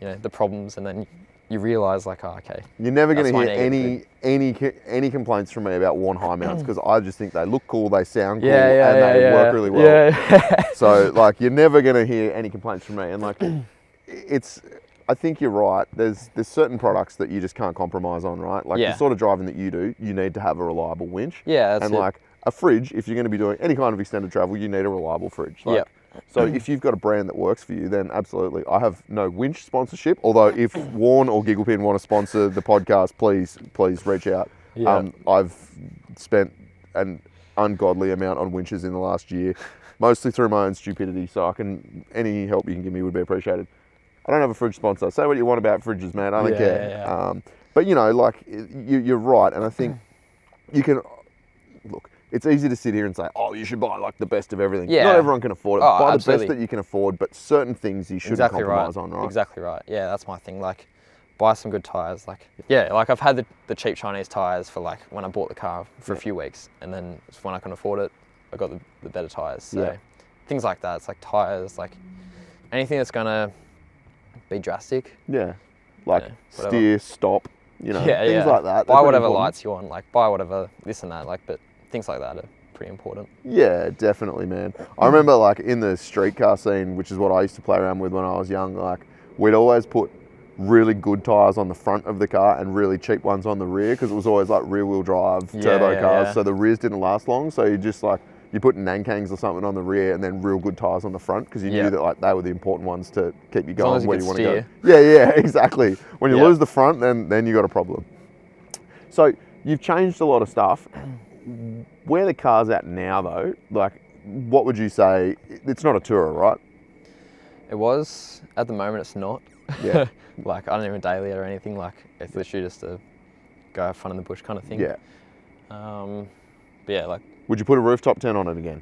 B: the problems, and then you realise like, oh, okay.
A: You're never going to hear any complaints from me about worn high mounts because I just think they look cool, they sound cool, and they work really well.
B: Yeah.
A: So like you're never going to hear any complaints from me, and like I think you're right. There's certain products that you just can't compromise on, right? Like the sort of driving that you do, you need to have a reliable winch.
B: Yeah, that's
A: and
B: it.
A: like a fridge, if you're going to be doing any kind of extended travel, you need a reliable fridge. Like, so if you've got a brand that works for you, then absolutely. I have no winch sponsorship, although if Warren or Gigglepin want to sponsor the podcast, please reach out.
B: Yeah.
A: I've spent an ungodly amount on winches in the last year, mostly through my own stupidity, so any help you can give me would be appreciated. I don't have a fridge sponsor. Say what you want about fridges, man. I don't care.
B: Yeah.
A: But like you're right, and I think you can look. It's easy to sit here and say, oh, you should buy like the best of everything.
B: Yeah.
A: Not everyone can afford it.
B: Buy
A: the best that you can afford, but certain things you shouldn't compromise on, right?
B: Exactly right. Yeah, that's my thing. Like, buy some good tyres. Like, yeah, like I've had the cheap Chinese tyres for like when I bought the car for a few weeks, and then when I can afford it, I got the better tyres. So things like that. It's like tyres, like anything that's gonna be drastic.
A: Yeah, like steer, stop, you know, things like that.
B: Buy whatever lights you want, like buy whatever this and that, like, but things like that are pretty important.
A: Yeah, definitely, man. I remember like in the street car scene, which is what I used to play around with when I was young, like we'd always put really good tyres on the front of the car and really cheap ones on the rear, because it was always like rear wheel drive turbo cars, so the rears didn't last long. So you just like, you put Nankangs or something on the rear and then real good tyres on the front, because you knew that like they were the important ones to keep you going where you want to go. Yeah, exactly. When you lose the front, then you got a problem. So you've changed a lot of stuff. Where the car's at now though, like what would you say? It's not a tourer, right?
B: It was. At the moment it's not.
A: Yeah.
B: Like I don't even daily it or anything, like it's literally just a go have fun in the bush kind of thing.
A: Yeah.
B: But yeah, like.
A: Would you put a rooftop tent on it again?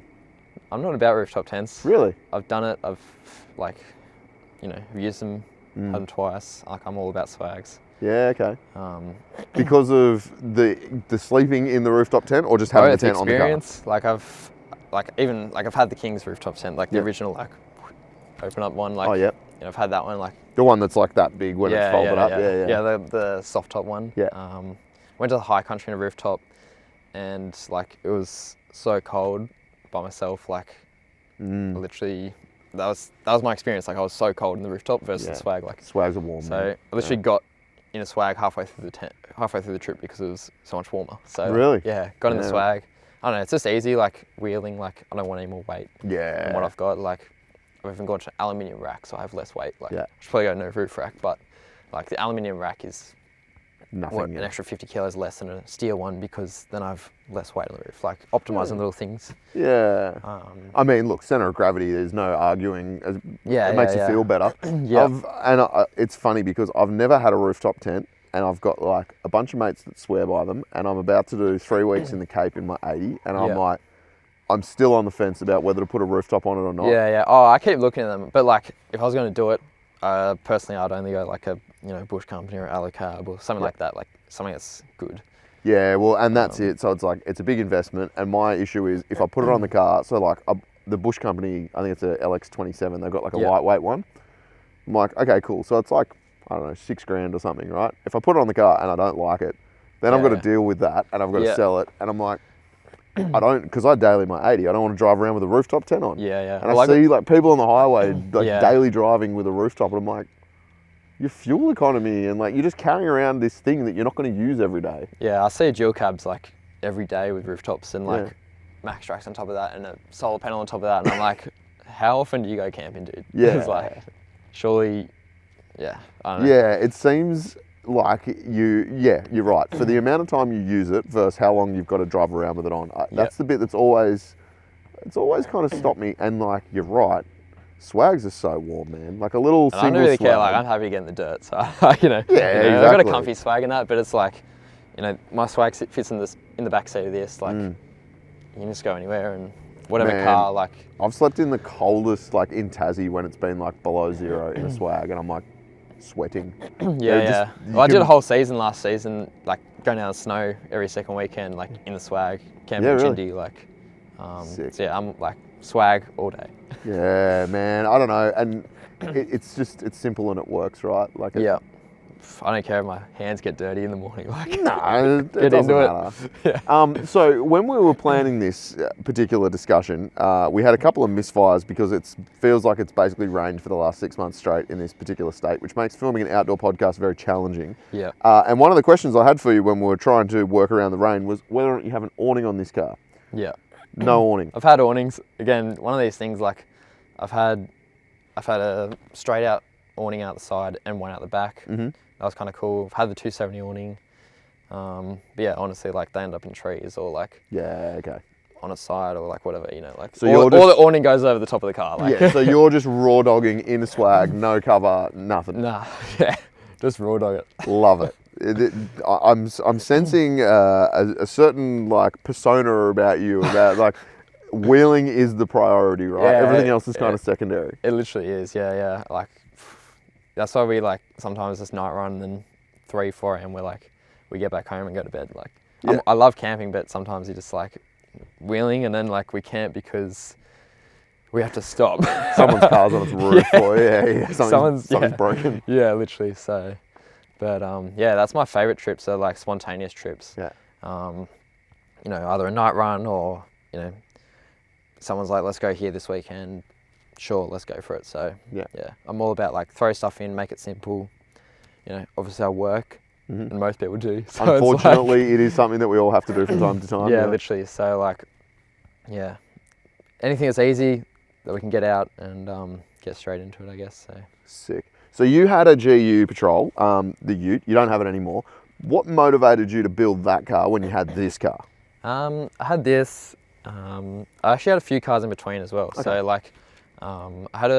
B: I'm not about rooftop tents.
A: Really?
B: I've done it, I've like, you know, used them, had them twice. Like I'm all about swags.
A: Yeah, okay. Because of the sleeping in the rooftop tent, or just having the tent on the car?
B: Like I've had the King's rooftop tent, like the original, like open up one, like you know, I've had that one, like
A: the one that's like that big when it's folded up.
B: Yeah, the soft top one.
A: Yeah.
B: Went to the high country in a rooftop, and like it was so cold by myself, like literally that was my experience. Like I was so cold in the rooftop versus the swag. Like
A: swags are warm.
B: So I literally got in a swag halfway through the trip because it was so much warmer. So
A: really,
B: got in the swag. I don't know, it's just easy, like wheeling. Like I don't want any more weight than what I've got. Like I've even got an aluminium rack, so I have less weight. Like I should probably go no roof rack, but like the aluminium rack is
A: nothing.
B: An extra 50 kilos less than a steel one, because then I've less weight on the roof. Like optimizing little things.
A: Yeah. I mean, look, center of gravity. There's no arguing. It makes you feel better. It's funny because I've never had a rooftop tent, and I've got like a bunch of mates that swear by them, and I'm about to do 3 weeks in the Cape in my 80, and I'm like, I'm still on the fence about whether to put a rooftop on it or not.
B: Yeah. Oh, I keep looking at them, but like if I was going to do it, personally, I'd only go like a Bush Company or Alucard or something like that, like something that's good. Yeah,
A: well, and that's it. So it's like, it's a big investment, and my issue is if I put it on the car, so like the Bush Company, I think it's a LX27, they've got like a lightweight one. I'm like, okay, cool. So it's like, I don't know, $6,000 or something, right? If I put it on the car and I don't like it, then I've got to deal with that, and I've got to sell it, and I'm like, because I daily my 80, I don't want to drive around with a rooftop tent on.
B: Yeah.
A: And I see like people on the highway like daily driving with a rooftop, and I'm like, your fuel economy, and like you're just carrying around this thing that you're not going to use every day.
B: Yeah, I see dual cabs like every day with rooftops and like max tracks on top of that and a solar panel on top of that, and I'm like, how often do you go camping, dude?
A: Yeah.
B: It's like, surely, I don't know.
A: Yeah, it seems like you're right. For the amount of time you use it versus how long you've got to drive around with it on, that's the bit that's always kind of stopped me. And like, you're right. Swags are so warm, man. Like a little single swag. I don't really care.
B: Like I'm happy getting the dirt, so exactly. I've got a comfy swag in that, but it's like, my swag fits in the back seat of this. Like you can just go anywhere and whatever car. Like
A: I've slept in the coldest, like in Tassie when it's been like below 0 in a swag, and I'm like sweating.
B: Well, I did a whole season last season, like going down the snow every second weekend, like in the swag, camping in Chindy, like. So I'm like swag all day.
A: Yeah, man. I don't know, and it's simple and it works, right? Like
B: I don't care if my hands get dirty in the morning. Like
A: no, it doesn't matter. So when we were planning this particular discussion, we had a couple of misfires because it feels like it's basically rained for the last 6 months straight in this particular state, which makes filming an outdoor podcast very challenging.
B: Yeah.
A: And one of the questions I had for you when we were trying to work around the rain was whether or not you have an awning on this car.
B: Yeah.
A: No awning.
B: I've had awnings. Again, one of these things, like I've had a straight out awning out the side and one out the back.
A: Mm-hmm.
B: That was kind of cool. I've had the 270 awning. But yeah, honestly, like they end up in trees or like on a side or like whatever, like so all the awning goes over the top of the car. Like.
A: Yeah, so you're just raw dogging in a swag, no cover, nothing.
B: Nah, just raw dog it.
A: Love it. I'm sensing a certain like persona about you, about like wheeling is the priority, right? Everything else is kind of secondary.
B: It literally is, Like that's why we like sometimes just night run and then 3, 4 a.m. we get back home and go to bed. Like I love camping, but sometimes you just like wheeling and then like we can't because we have to stop.
A: Someone's car's on its roof, or something's broken.
B: Yeah, literally. So, but yeah, that's my favorite trips. Are like spontaneous trips.
A: Yeah.
B: You know, either a night run or you know, someone's like, let's go here this weekend. Sure, let's go for it. So yeah, I'm all about like throw stuff in, make it simple. You know, obviously I work, and most people do. So
A: unfortunately, it is something that we all have to do from time to time.
B: Yeah, literally. So like, yeah, anything that's easy that we can get out and get straight into it, I guess. So
A: sick. So you had a GU Patrol, the Ute. You don't have it anymore. What motivated you to build that car when you had this car?
B: I had this. I actually had a few cars in between as well. Okay. So like, I had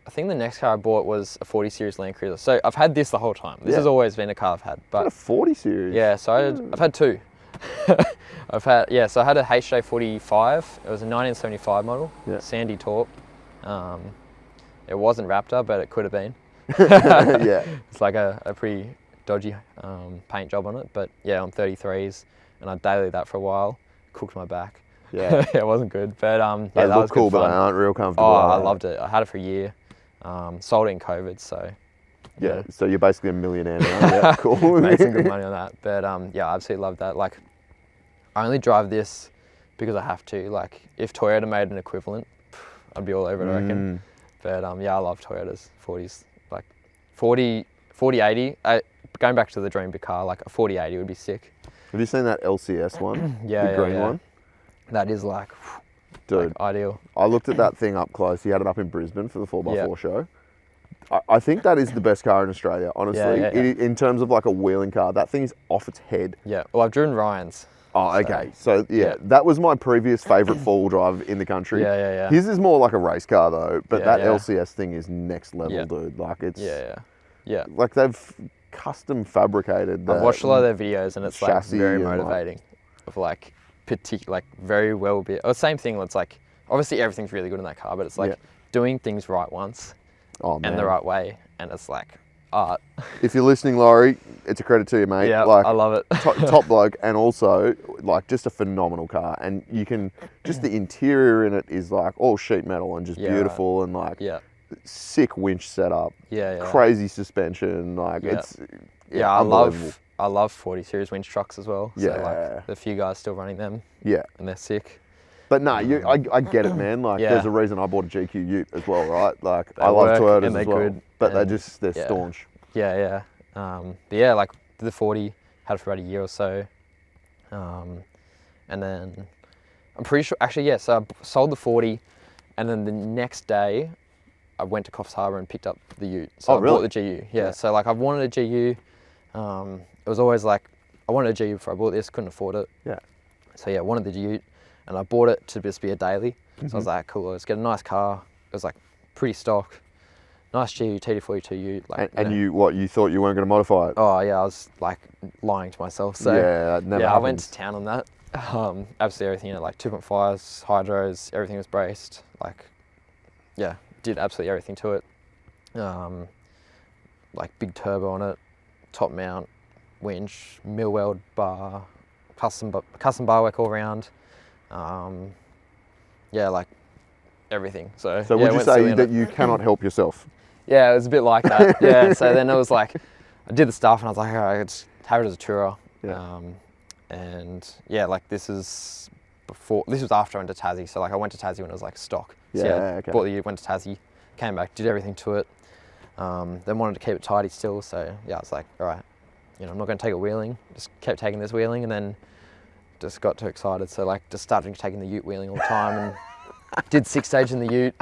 B: I think the next car I bought was a 40 series Land Cruiser. So I've had this the whole time. This has always been a car I've had. But
A: a 40 series?
B: Yeah, so I've had two. So I had a HJ45. It was a 1975 model, Sandy Taupe. It wasn't Raptor, but it could have been.
A: Yeah.
B: It's like a pretty dodgy paint job on it. But yeah, on 33s, and I dailied that for a while. Cooked my back. Yeah. It wasn't good. But
A: they
B: that
A: look
B: was
A: cool,
B: good fun.
A: But they aren't real comfortable.
B: Oh, I loved it. I had it for a year. Sold it in COVID, so.
A: Yeah, so you're basically a millionaire now. Yeah, cool.
B: Made some good money on that. But yeah, I absolutely loved that. Like, I only drive this because I have to. Like, if Toyota made an equivalent, I'd be all over it, I reckon. But yeah, I love Toyotas, 40s. Like, 4080, going back to the dream big car, like a 4080 would be sick.
A: Have you seen that LCS one?
B: Yeah,
A: the green one?
B: That is like,
A: dude,
B: like ideal.
A: I looked at that thing up close. He had it up in Brisbane for the 4x4 show. I think that is the best car in Australia, honestly. In terms of like a wheeling car, that thing is off its head.
B: Yeah, well, I've driven Ryan's.
A: Oh, okay. So yeah, that was my previous favourite four-wheel drive in the country.
B: Yeah.
A: His is more like a race car though, but that LCS thing is next level, dude. Like it's like they've custom fabricated.
B: I've watched a lot of their videos and it's like very motivating. Of like very well built. Or same thing. It's like obviously everything's really good in that car, but it's like doing things right once and the right way, and it's like art.
A: If you're listening, Laurie, it's a credit to you, mate.
B: Yeah,
A: like,
B: I love it.
A: Top bloke, and also like just a phenomenal car. And you can just the interior in it is like all sheet metal and just beautiful and like sick winch setup. Crazy suspension. Like it's I love 40 series winch trucks as well. So like the few guys still running them. Yeah, and they're sick. But no, I get it, man. Like, there's a reason I bought a GQ Ute as well, right? Like, I love Toyotas as well, good, but they're staunch.
B: Yeah. But yeah, like the 40, had it for about a year or so, and then I'm pretty sure. Actually, so I sold the 40, and then the next day, I went to Coffs Harbour and picked up the Ute. So I bought the GU. Yeah. So like I've wanted a GU. It was always like I wanted a GU before I bought this. Couldn't afford it. Yeah. So yeah, I wanted the Ute. And I bought it to just be a daily. So I was like, cool, let's get a nice car. It was like pretty stock. Nice GU, TD42 Ute. Like,
A: you thought you weren't going to modify it?
B: Oh yeah, I was like lying to myself. So
A: that never happens.
B: I went to town on that. Absolutely everything in it, like 2.5s, hydros, everything was braced. Like, yeah, did absolutely everything to it. Like big turbo on it, top mount, winch, mill weld bar, custom bar work all around. Like everything. So
A: would you say that you cannot help yourself?
B: Yeah, it was a bit like that. Yeah. So then it was like, I did the stuff and I was like, all right, let's have it as a tourer. Yeah. And yeah, like this was after I went to Tassie. So like I went to Tassie when it was like stock. So bought the Ute, went to Tassie, came back, did everything to it. Then wanted to keep it tidy still. So yeah, I was like, all right, I'm not going to take it wheeling. Just kept taking this wheeling and then just got too excited, so like just started taking the Ute wheeling all the time and did 6-stage in the Ute,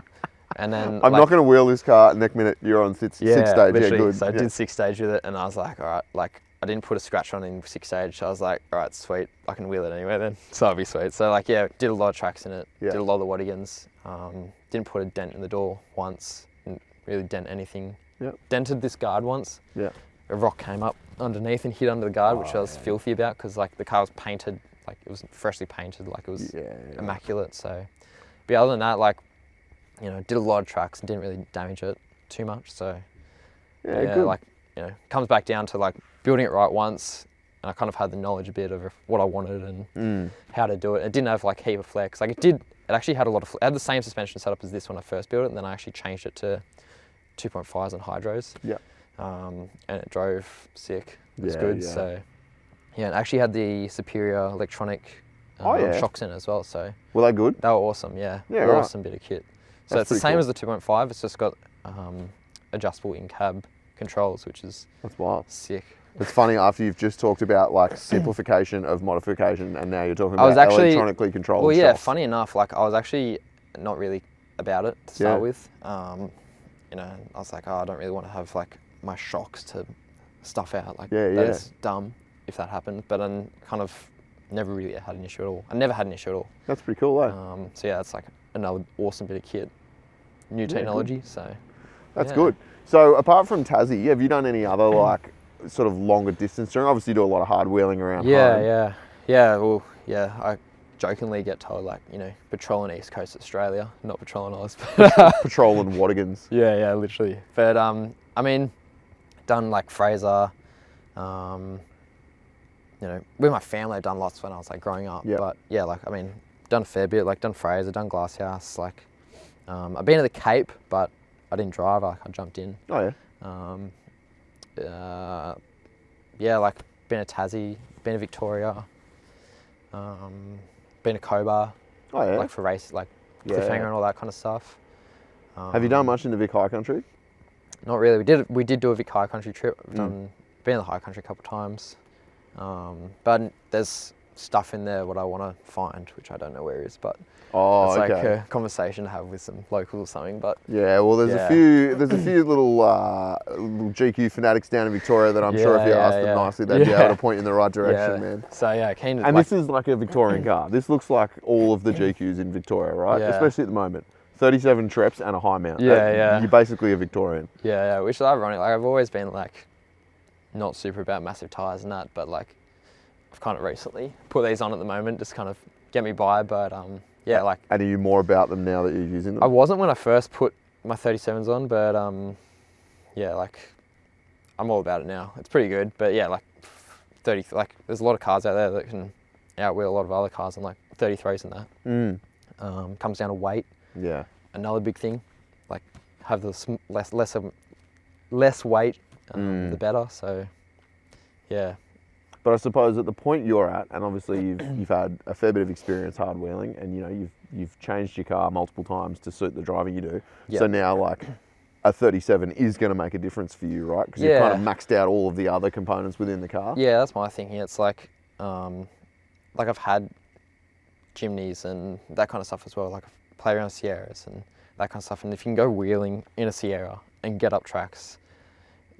B: and then
A: I'm not going to wheel this car. Next minute you're on six stage.
B: Literally.
A: Yeah, good.
B: So I did 6-stage with it, and I was like, all right, like I didn't put a scratch on in 6-stage, so I was like, all right, sweet, I can wheel it anyway then. So I'll be sweet. So like did a lot of tracks in it. Did a lot of the Wattigans. Didn't put a dent in the door once. Didn't really dent anything. Dented this guard once. A rock came up underneath and hit under the guard, which I was filthy about because like the car was painted. Like it was freshly painted, like it was immaculate. So, but other than that, like, did a lot of tracks and didn't really damage it. too much. So
A: Yeah, good.
B: like, you know, comes back down to like building it right once. And I kind of had the knowledge a bit of what I wanted and how to do it. It didn't have like heap of flex. Like it actually had a lot of, it had the same suspension setup as this when I first built it, and then I actually changed it to 2.5s and hydros.
A: Yeah.
B: And it drove sick. It was
A: Yeah,
B: good.
A: yeah.
B: So yeah, it actually had the superior electronic shocks in it as well. So
A: Were they good?
B: they were awesome. Yeah.
A: Yeah,
B: Real
A: right.
B: awesome bit of kit. So
A: That's
B: it's the
A: pretty
B: same
A: cool.
B: as the 2.5. It's just got adjustable in-cab controls, which is
A: That's wild.
B: sick.
A: It's funny after you've just talked about like simplification of modification, and now you're talking
B: I was
A: about
B: actually,
A: electronically controlled
B: well, yeah,
A: shocks.
B: funny enough, like I was actually not really about it to start with. You know, I was like, oh, I don't really want to have like my shocks to stuff out. Like that is dumb if that happened. But then kind of never really had an issue at all. I never had an issue at all.
A: That's pretty cool, eh?
B: So yeah, it's like another awesome bit of kit, new technology.
A: Good.
B: So
A: That's good. So apart from Tassie, have you done any other like sort of longer distance touring? Obviously, you do a lot of hard wheeling around home.
B: Yeah. Well, yeah, I jokingly get told like, you know, patrolling East Coast Australia, not patrolling Aus.
A: Patrolling Wattigans.
B: Yeah, literally. But I mean, done like Fraser. You know, with my family, I've done lots when I was like growing up.
A: Yeah.
B: But yeah, like I mean, done a fair bit. Like done Fraser, done Glasshouse. Like, I've been to the Cape, but I didn't drive. I jumped in.
A: Oh yeah.
B: Yeah, like been to Tassie, been to Victoria, been to Cobar.
A: Oh yeah.
B: Like for race, like cliffhanger and all that kind of stuff.
A: Have you done much in the Vic High Country?
B: Not really. We did do a Vic High Country trip. I've been in the High Country a couple of times, but there's stuff in there what I want to find, which I don't know where it is. But it's like a conversation to have with some locals or something. But
A: yeah, well, there's a few little GQ fanatics down in Victoria that I'm sure if you asked them nicely, they'd be able to point you in the right direction, man.
B: So yeah, keen to.
A: And this is like a Victorian car. This looks like all of the GQs in Victoria, right?
B: Yeah.
A: Especially at the moment. 37 treps and a high mount.
B: Yeah.
A: You're basically a Victorian.
B: Yeah, which is ironic. Like I've always been like not super about massive tyres and that, but like I've kind of recently put these on at the moment, just kind of get me by. But yeah, like.
A: And are you more about them now that you're using them?
B: I wasn't when I first put my 37s on, but yeah, like I'm all about it now. It's pretty good, but yeah, like 30. Like there's a lot of cars out there that can outwheel a lot of other cars on like 33s and that. Comes down to weight.
A: Yeah.
B: Another big thing, like have the less weight, the better. So, yeah.
A: But I suppose at the point you're at, and obviously you've had a fair bit of experience hard wheeling, and you know you've changed your car multiple times to suit the driving you do. Yep. So now like a 37 is going to make a difference for you, right? Because you've kind of maxed out all of the other components within the car.
B: Yeah, that's my thinking. It's like I've had chimneys and that kind of stuff as well. Like I've played around Sierras and that kind of stuff. And if you can go wheeling in a Sierra and get up tracks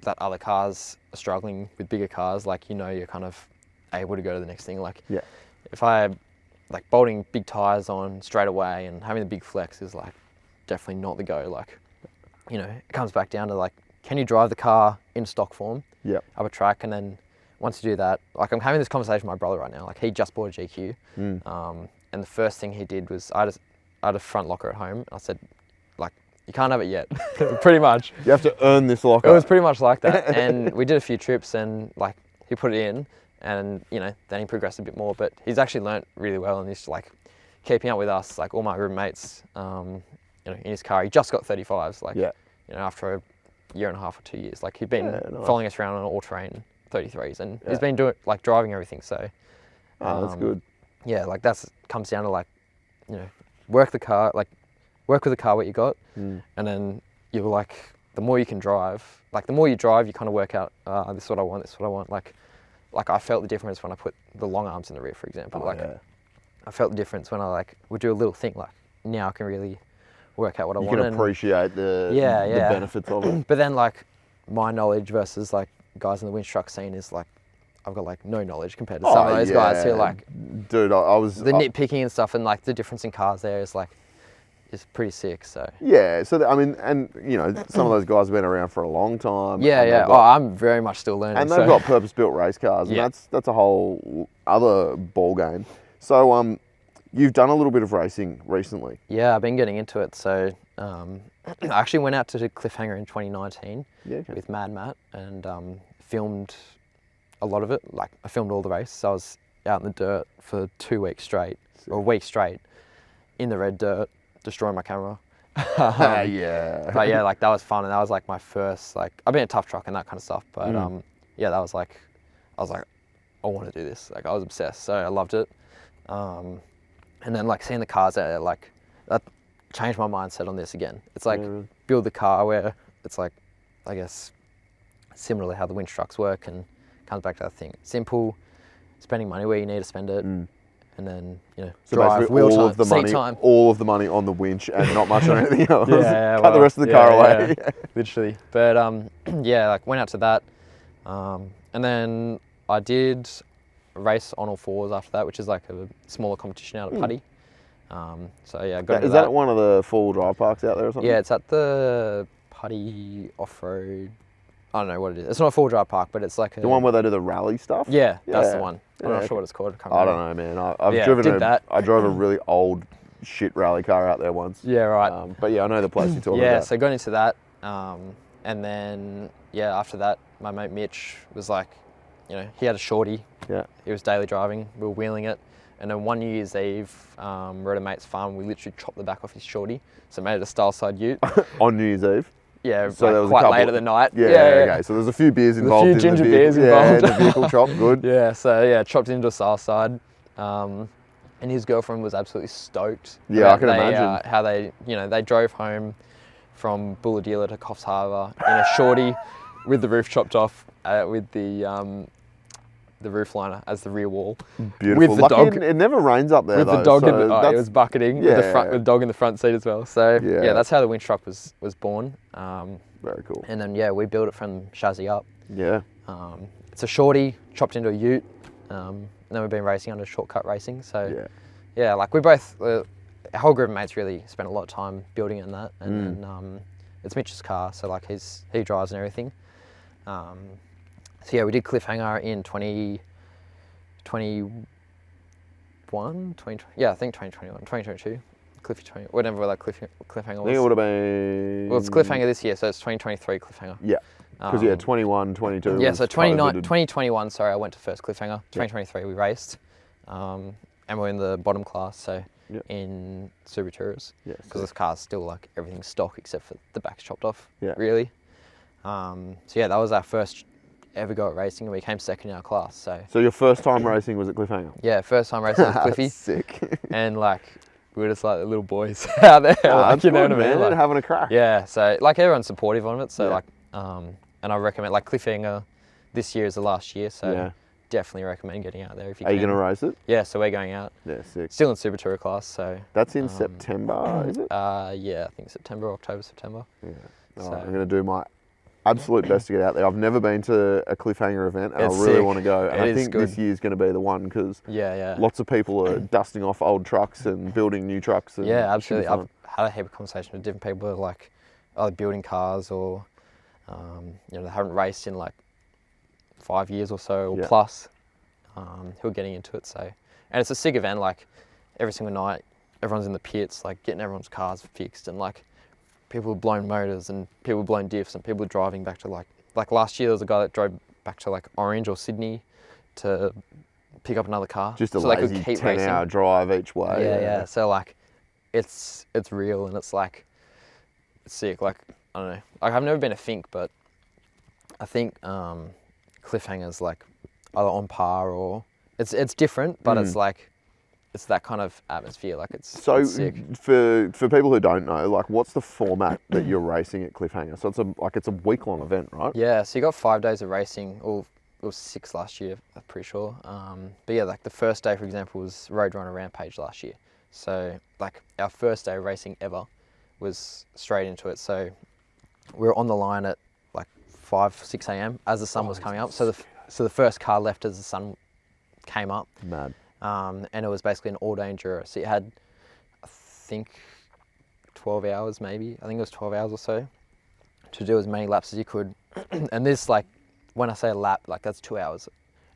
B: that other cars are struggling with, bigger cars, like, you know, you're kind of able to go to the next thing. Like, if I like bolting big tires on straight away and having the big flex is like definitely not the go. Like, you know, it comes back down to like, can you drive the car in stock form up a track? And then once you do that, like I'm having this conversation with my brother right now. Like he just bought a GQ, and the first thing he did was I had a front locker at home. I said, like, you can't have it yet, pretty much.
A: You have to earn this locker.
B: It was pretty much like that. And we did a few trips and like he put it in and, you know, then he progressed a bit more, but he's actually learnt really well and he's like keeping up with us, like all my roommates, you know, in his car. He just got 35s, like, you know, after a year and a half or 2 years. Like he'd been following us around on all-terrain 33s and he's been doing, like, driving everything, so.
A: That's good.
B: Yeah, like comes down to like, you know, work with the car what you got, and then you're like, the more you can drive, like the more you drive, you kind of work out, this is what I want, this is what I want. Like I felt the difference when I put the long arms in the rear, for example. I felt the difference when I like would do a little thing, like now I can really work out what I want. You
A: can appreciate the benefits of it.
B: But then like my knowledge versus like guys in the winch truck scene is like, I've got like no knowledge compared to some of those guys who are like,
A: dude, I was
B: the nitpicking and stuff, and like the difference in cars there is like, is pretty sick. So
A: so I mean, and you know, some of those guys have been around for a long time.
B: I'm very much still learning.
A: And they've got purpose-built race cars, and that's a whole other ball game. So you've done a little bit of racing recently.
B: Yeah, I've been getting into it. So I actually went out to Cliffhanger in 2019
A: okay.
B: with Mad Matt and filmed a lot of it. Like I filmed all the race. So I was out in the dirt for 2 weeks straight, or a week straight, in the red dirt, destroying my camera.
A: Yeah.
B: But yeah, like that was fun, and that was like my first, like I've been a tough truck and that kind of stuff. But yeah, that was like, I was like, I want to do this. Like I was obsessed, so I loved it. And then like seeing the cars out there, like that changed my mindset on this again. It's like build the car where it's like, I guess, similarly how the winch trucks work, and comes back to that thing. Simple, spending money where you need to spend it, and then, you know,
A: so
B: drive, wheel time, seat time.
A: All of the money on the winch and not much on anything else.
B: Cut
A: the rest of the car away.
B: Yeah, literally. But yeah, like went out to that, and then I did a race on all fours after that, which is like a smaller competition out at Putty. So yeah, got into
A: Is that at one of the four-wheel drive parks out there or something?
B: Yeah, it's at the Putty Offroad. I don't know what it is. It's not a four-wheel drive park, but it's like
A: the one where they do the rally stuff.
B: Yeah, that's the one. I'm not sure what it's called.
A: I don't know, man. I've driven that. I drove a really old shit rally car out there once.
B: Yeah, right.
A: But yeah, I know the place you're talking about.
B: Yeah, so got into that, and then yeah, after that, my mate Mitch was like, you know, he had a shorty.
A: Yeah.
B: He was daily driving. We were wheeling it, and then one New Year's Eve, we're at a mate's farm. We literally chopped the back off his shorty, so made it a style side ute.
A: On New Year's Eve.
B: Yeah,
A: so
B: like
A: there was
B: quite late at the night.
A: Yeah, okay. So there's a few beers involved.
B: A few ginger
A: in the
B: beers
A: vehicle.
B: involved.
A: Yeah, the vehicle chop, good.
B: Yeah, so yeah, chopped into a style side, and his girlfriend was absolutely stoked.
A: Yeah, I can imagine.
B: How they, you know, they drove home from Bulahdelah to Coffs Harbour in a shorty with the roof chopped off, with the roof liner as the rear wall.
A: Beautiful.
B: With the dog.
A: It never rains up there
B: with
A: though.
B: The dog in the, it was bucketing with the dog in the front seat as well. So yeah, that's how the winch truck was born.
A: Very cool.
B: And then yeah, we built it from chassis up.
A: Yeah.
B: It's a shorty chopped into a ute. And then we've been racing under shortcut racing. So yeah, like we both, our whole group of mates really spent a lot of time building it and that. And then it's Mitch's car, so like he drives and everything. So yeah, we did Cliffhanger in 2021, yeah, I think 2021, 2022, Cliffy 20, whatever that Cliffhanger was.
A: I think it would have been...
B: Well, it's Cliffhanger this year, so it's 2023 Cliffhanger.
A: Yeah, because 21, 22
B: yeah, so 2021, sorry, I went to first Cliffhanger. 2023 we raced, and we're in the bottom class, so in Super Tours, because this car's still like everything's stock except for the back's chopped off, really. So yeah, that was our first ever go at racing, and we came second in our class. So
A: your first time racing was at Cliffhanger?
B: Yeah, first time racing at Cliffy.
A: Sick.
B: And like, we were just like the little boys out there, like, you know what I mean?
A: Like, having a crack.
B: Yeah, so like everyone's supportive of it. So like, and I recommend, like Cliffhanger this year is the last year, so definitely recommend getting out there if you can.
A: Are you going to race it?
B: Yeah, so we're going out.
A: Yeah, sick.
B: Still in Super Tourer class, so.
A: That's in September, is it?
B: Yeah, I think September, September.
A: Yeah. So. I'm going to do my absolute best to get out there. I've never been to a Cliffhanger event, and I really want to go. And I think this year's going to be the one, because lots of people are dusting off old trucks and building new trucks. And
B: yeah, absolutely. I've had a heap of conversation with different people who are like either building cars or you know, they haven't raced in like 5 years or so or plus, who are getting into it. So, and it's a sick event. Like every single night, everyone's in the pits, like getting everyone's cars fixed, and like people have blown motors and people have blown diffs, and people are driving back to like last year there was a guy that drove back to like Orange or Sydney to pick up another car.
A: Just a lazy 10-hour drive each way.
B: Yeah. So like, it's real, and it's like, it's sick. Like, I don't know. Like I've never been a Fink, but I think Cliffhanger's like either on par or it's different, but it's like, it's that kind of atmosphere. Like it's sick.
A: For people who don't know, like what's the format that you're racing at Cliffhanger? So it's a week-long event, right?
B: Yeah. So you got 5 days of racing. Or it was 6 last year, I'm pretty sure. But yeah, like the first day, for example, was Roadrunner Rampage last year. So like our first day of racing ever was straight into it. So we were on the line at like 6 a.m. as the sun was coming up. So the first car left as the sun came up.
A: Mad.
B: And it was basically an all-day enduro. So you had, I think, 12 hours maybe. I think it was 12 hours or so to do as many laps as you could. And this, like, when I say a lap, like that's 2 hours.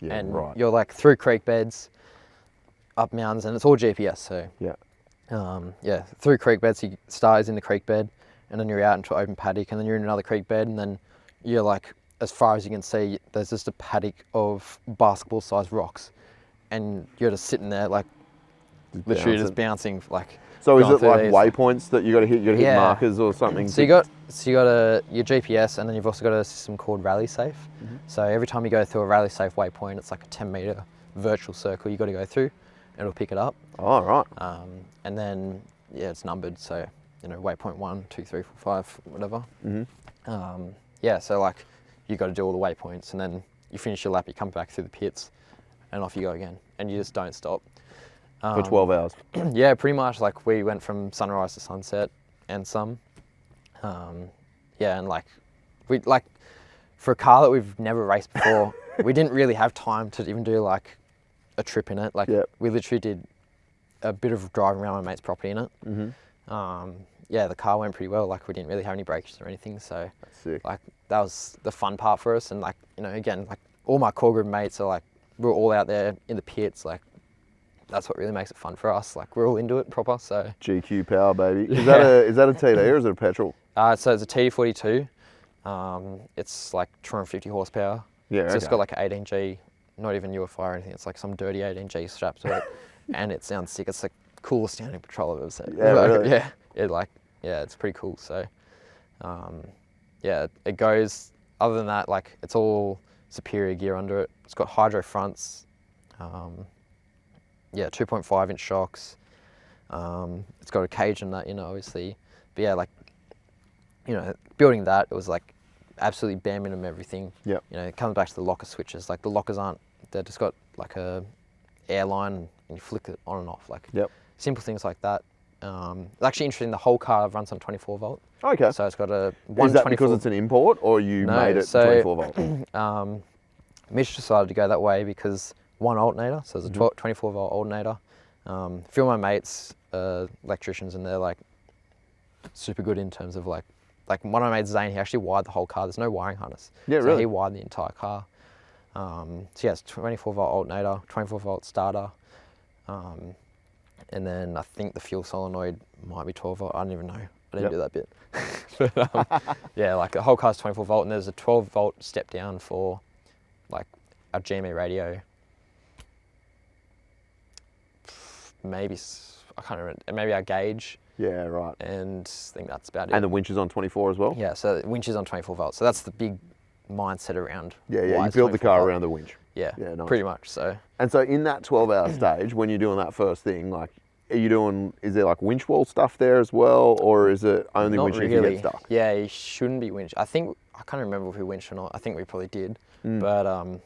A: Yeah,
B: and
A: right.
B: You're like through creek beds, up mountains, and it's all GPS. So
A: yeah,
B: through creek beds. You start in the creek bed, and then you're out into open paddock, and then you're in another creek bed, and then you're like, as far as you can see, there's just a paddock of basketball-sized rocks, and you're just sitting there like, literally just bouncing like.
A: So is it like waypoints that you got to hit? You got to hit markers or something?
B: So you got your GPS, and then you've also got a system called Rally Safe. So every time you go through a Rally Safe waypoint, it's like a 10-meter virtual circle you got to go through, and it'll pick it up.
A: Oh, right.
B: And then it's numbered, so waypoint 1, 2, 3, 4, 5, whatever. So like you got to do all the waypoints, and then you finish your lap, you come back through the pits, and off you go again, and you just don't stop.
A: For 12 hours.
B: Yeah, pretty much. Like we went from sunrise to sunset and some. And like for a car that we've never raced before, we didn't really have time to even do like a trip in it. Like we literally did a bit of driving around my mate's property in it. The car went pretty well. Like we didn't really have any brakes or anything. So
A: that's sick.
B: Like that was the fun part for us. And like, again, like all my core group mates are like, we're all out there in the pits, like, that's what really makes it fun for us. Like we're all into it proper. So
A: GQ power, baby. Is that a TD or is it a petrol?
B: So it's a TD42. It's like 250 horsepower.
A: Yeah.
B: So it's got like an 18G, not even UFI or anything. It's like some dirty 18G strapped to it, and it sounds sick. It's the coolest sounding patrol I've ever seen.
A: Yeah, really?
B: It's pretty cool. So, it goes. Other than that, like it's all superior gear under it. It's got hydro fronts. 2.5-inch shocks. It's got a cage in that, obviously. But building that, it was like absolutely bare minimum everything.
A: Yeah.
B: It comes back to the locker switches. Like the lockers they're just got like a airline and you flick it on and off. Like simple things like that. It's actually interesting. The whole car runs on 24 volt.
A: Okay.
B: So it's got a 124.
A: Is that because it's an import or you made it 24 volt?
B: Mitch decided to go that way because one alternator, so there's a 24 volt alternator. A few of my mates are electricians and they're like super good in terms of like one of my mates, Zane, he actually wired the whole car. There's no wiring harness.
A: Yeah,
B: so
A: really?
B: He wired the entire car. It's 24 volt alternator, 24 volt starter. And then I think the fuel solenoid might be 12 volt. I don't even know. I didn't do that bit. But like the whole car's 24 volt and there's a 12 volt step down for like a GME radio. Maybe, I can't remember, maybe our gauge.
A: Yeah, right.
B: And I think that's about it.
A: And the winch is on 24 as well?
B: Yeah, so the winch is on 24 volts. So that's the big mindset around.
A: Yeah, you build the car around the winch.
B: Yeah,
A: nice.
B: Pretty much, so.
A: And so in that 12-hour stage, when you're doing that first thing, like, is there like winch wall stuff there as well, or is it only winch if you get stuck?
B: Yeah, you shouldn't be winch. I can't remember if we winched or not. I think we probably did. But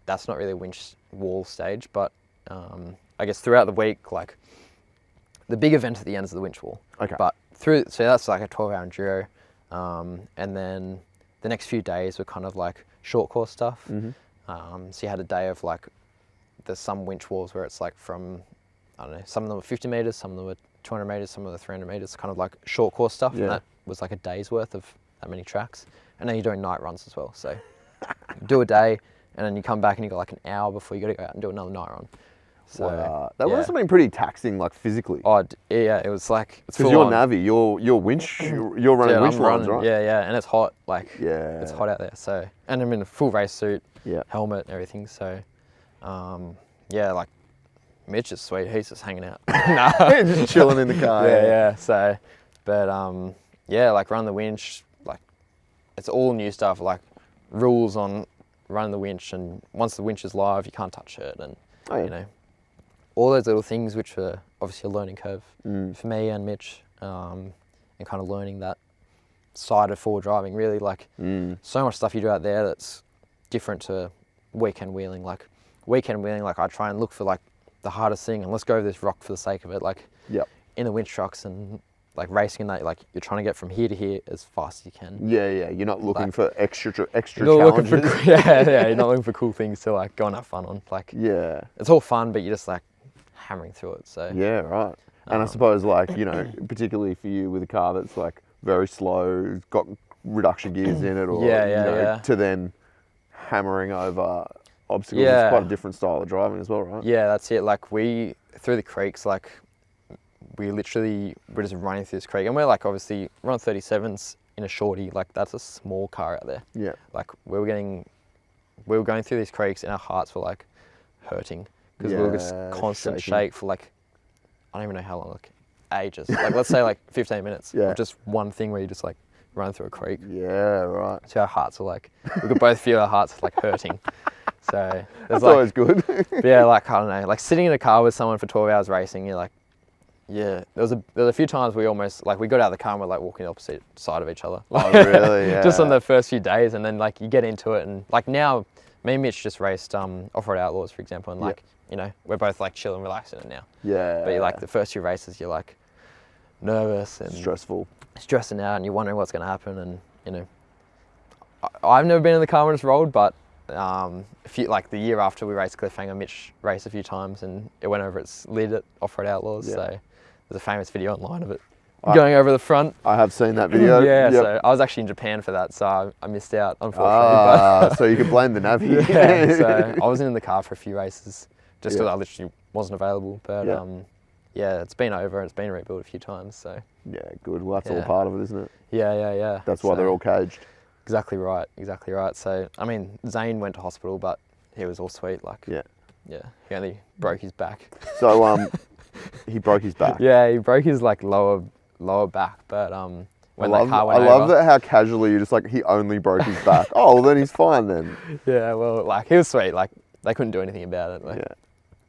B: that's not really a winch wall stage, but I guess throughout the week, like the big event at the end is the winch wall.
A: Okay.
B: But so that's like a 12-hour enduro. And then the next few days were kind of like short course stuff. So you had a day of like, there's some winch walls where it's like from, I don't know, some of them were 50 meters, some of them were 200 meters, some of them were 300 meters, kind of like short course stuff. And that was like a day's worth of that many tracks. And then you're doing night runs as well. So you do a day and then you come back and you got like an hour before you got to go out and do another night run. So
A: that must have been pretty taxing, like physically.
B: Oh yeah, it was like it's
A: because you're Navi, you're winch, you're running winch runs, right?
B: Yeah, and it's hot, like
A: it's
B: hot out there. So and I'm in a full race suit,
A: yeah,
B: helmet, and everything. So like Mitch is sweet. He's just hanging out,
A: just chilling in the car.
B: Yeah. So, but like run the winch, like it's all new stuff, like rules on running the winch, and once the winch is live, you can't touch it, and you know, all those little things which were obviously a learning curve for me and Mitch, and kind of learning that side of forward driving. Really, like so much stuff you do out there that's different to weekend wheeling. Like weekend wheeling, like I try and look for like the hardest thing, and let's go over this rock for the sake of it. Like in the winch trucks and like racing in that, like you're trying to get from here to here as fast as you can.
A: Yeah. You're not looking for extra
B: challenges. You're not looking
A: Yeah.
B: for cool things to like go and have fun on. Like
A: yeah,
B: it's all fun, but you're just like hammering through it. So
A: yeah, right. And I suppose like, you know, particularly for you with a car that's like very slow, got reduction gears in it, or to then hammering over obstacles, it's quite a different style of driving as well, right?
B: Yeah, that's it. Like through the creeks, like we're just running through this creek, and we're like, obviously we're on 37s in a shorty, like that's a small car out there.
A: Yeah.
B: Like we were going through these creeks and our hearts were like hurting because we were just constant shake for like, I don't even know how long, like ages. Like let's say like 15 minutes.
A: Yeah.
B: Of just one thing where you just like run through a creek.
A: Yeah, right.
B: So our hearts were like, we could both feel our hearts like hurting. So
A: that's
B: like,
A: always good.
B: yeah, like I don't know, like sitting in a car with someone for 12 hours racing, you're like, yeah. There was a few times we almost like we got out of the car and we're like walking the opposite side of each other. Like,
A: oh really? Yeah.
B: Just on the first few days, and then like you get into it, and like now, me and Mitch just raced Offroad Outlaws, for example, and like you know we're both like chill and relaxed in it now.
A: Yeah.
B: But you're like the first few races, you're like nervous and stressing out, and you're wondering what's going to happen, and you know, I've never been in the car when it's rolled, but like the year after we raced Cliffhanger, Mitch raced a few times and it went over its lid at Offroad Outlaws. Yeah. So there's a famous video online of it going over the front.
A: I have seen that video.
B: Yeah, so I was actually in Japan for that, so I missed out, unfortunately.
A: So you could blame the Navi.
B: Yeah, so I wasn't in the car for a few races just because I literally wasn't available. But yeah, it's been over and it's been rebuilt a few times. So
A: yeah, good. Well, that's all part of it, isn't it?
B: Yeah.
A: That's why they're all caged.
B: Exactly right. So, I mean, Zane went to hospital, but he was all sweet. Like, yeah, he only broke his back.
A: So, he broke his back.
B: Yeah, he broke his like lower back, but when that car went
A: over. I love that how casually you just like he only broke his back. Oh, well, then he's fine then.
B: Yeah, well, like he was sweet. Like they couldn't do anything about it. Like,